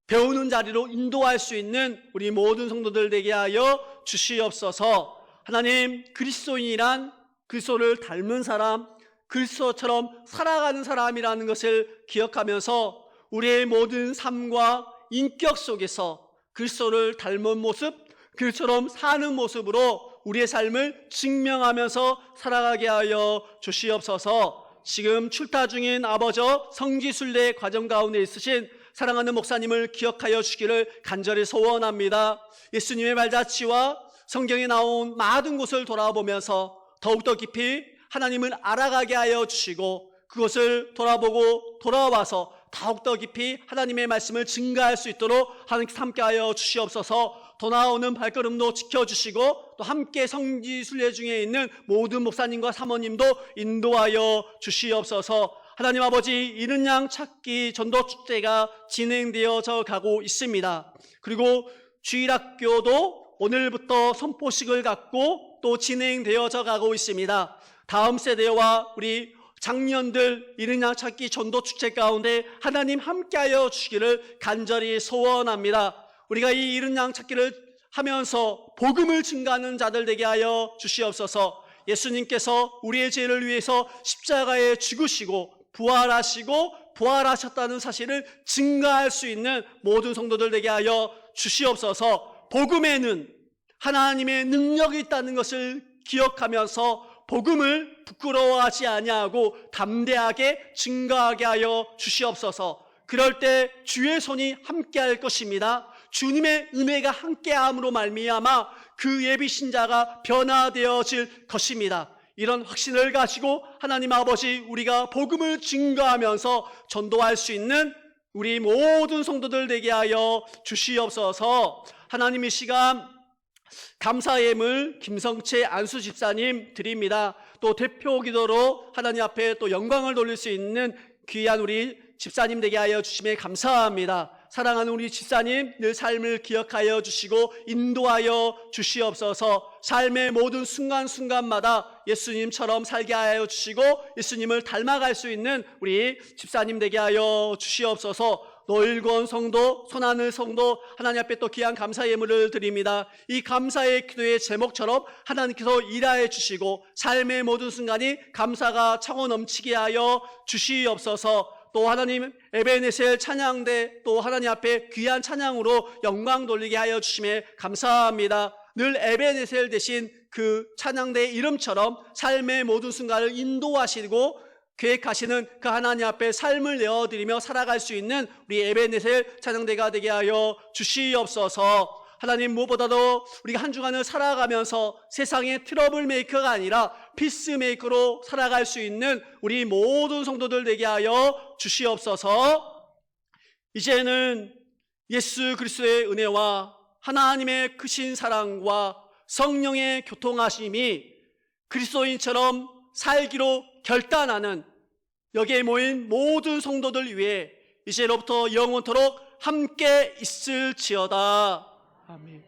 배우는 자리로 인도할 수 있는 우리 모든 성도들 되게 하여 주시옵소서. 하나님, 그리스도인이란 그리스도를 닮은 사람, 그리스도처럼 살아가는 사람이라는 것을 기억하면서 우리의 모든 삶과 인격 속에서 그리스도를 닮은 모습, 그리스도처럼 사는 모습으로 우리의 삶을 증명하면서 살아가게 하여 주시옵소서. 지금 출타 중인 아버저 성지순례 과정 가운데 있으신 사랑하는 목사님을 기억하여 주기를 간절히 소원합니다. 예수님의 발자취와 성경에 나온 많은 곳을 돌아보면서 더욱더 깊이 하나님을 알아가게 하여 주시고 그것을 돌아보고 돌아와서 더욱더 깊이 하나님의 말씀을 증가할 수 있도록 하나님께서 함께하여 주시옵소서. 더 나아오는 발걸음도 지켜주시고 또 함께 성지순례 중에 있는 모든 목사님과 사모님도 인도하여 주시옵소서. 하나님 아버지, 이른 양 찾기 전도축제가 진행되어져 가고 있습니다. 그리고 주일학교도 오늘부터 선포식을 갖고 또 진행되어져 가고 있습니다. 다음 세대와 우리 장년들 이른 양 찾기 전도축제 가운데 하나님 함께하여 주시기를 간절히 소원합니다. 우리가 이 이른 양 찾기를 하면서 복음을 증가하는 자들 되게 하여 주시옵소서. 예수님께서 우리의 죄를 위해서 십자가에 죽으시고 부활하셨다는 사실을 증가할 수 있는 모든 성도들 되게 하여 주시옵소서. 복음에는 하나님의 능력이 있다는 것을 기억하면서 복음을 부끄러워하지 아니하고 담대하게 증거하게 하여 주시옵소서. 그럴 때 주의 손이 함께할 것입니다. 주님의 은혜가 함께함으로 말미암아 그 예비 신자가 변화되어질 것입니다. 이런 확신을 가지고 하나님 아버지, 우리가 복음을 증거하면서 전도할 수 있는 우리 모든 성도들 되게 하여 주시옵소서. 하나님, 이 시간 감사 예물 김성채 안수 집사님 드립니다. 또 대표 기도로 하나님 앞에 또 영광을 돌릴 수 있는 귀한 우리 집사님 되게 하여 주심에 감사합니다. 사랑하는 우리 집사님 늘 삶을 기억하여 주시고 인도하여 주시옵소서. 삶의 모든 순간순간마다 예수님처럼 살게 하여 주시고 예수님을 닮아갈 수 있는 우리 집사님 되게 하여 주시옵소서. 노일권 성도, 손하늘 성도 하나님 앞에 또 귀한 감사 예물을 드립니다. 이 감사의 기도의 제목처럼 하나님께서 일하여 주시고 삶의 모든 순간이 감사가 차고 넘치게 하여 주시옵소서. 또 하나님 에베네셀 찬양대 또 하나님 앞에 귀한 찬양으로 영광 돌리게 하여 주심에 감사합니다. 늘 에베네셀 대신 그 찬양대의 이름처럼 삶의 모든 순간을 인도하시고 계획하시는 그 하나님 앞에 삶을 내어드리며 살아갈 수 있는 우리 에베네셀 찬양대가 되게 하여 주시옵소서. 하나님 무엇보다도 우리가 한 주간을 살아가면서 세상의 트러블 메이커가 아니라 피스 메이커로 살아갈 수 있는 우리 모든 성도들 되게 하여 주시옵소서. 이제는 예수 그리스도의 은혜와 하나님의 크신 사랑과 성령의 교통하심이 그리스도인처럼 살기로 결단하는 여기에 모인 모든 성도들 위해 이제로부터 영원토록 함께 있을지어다. 아멘.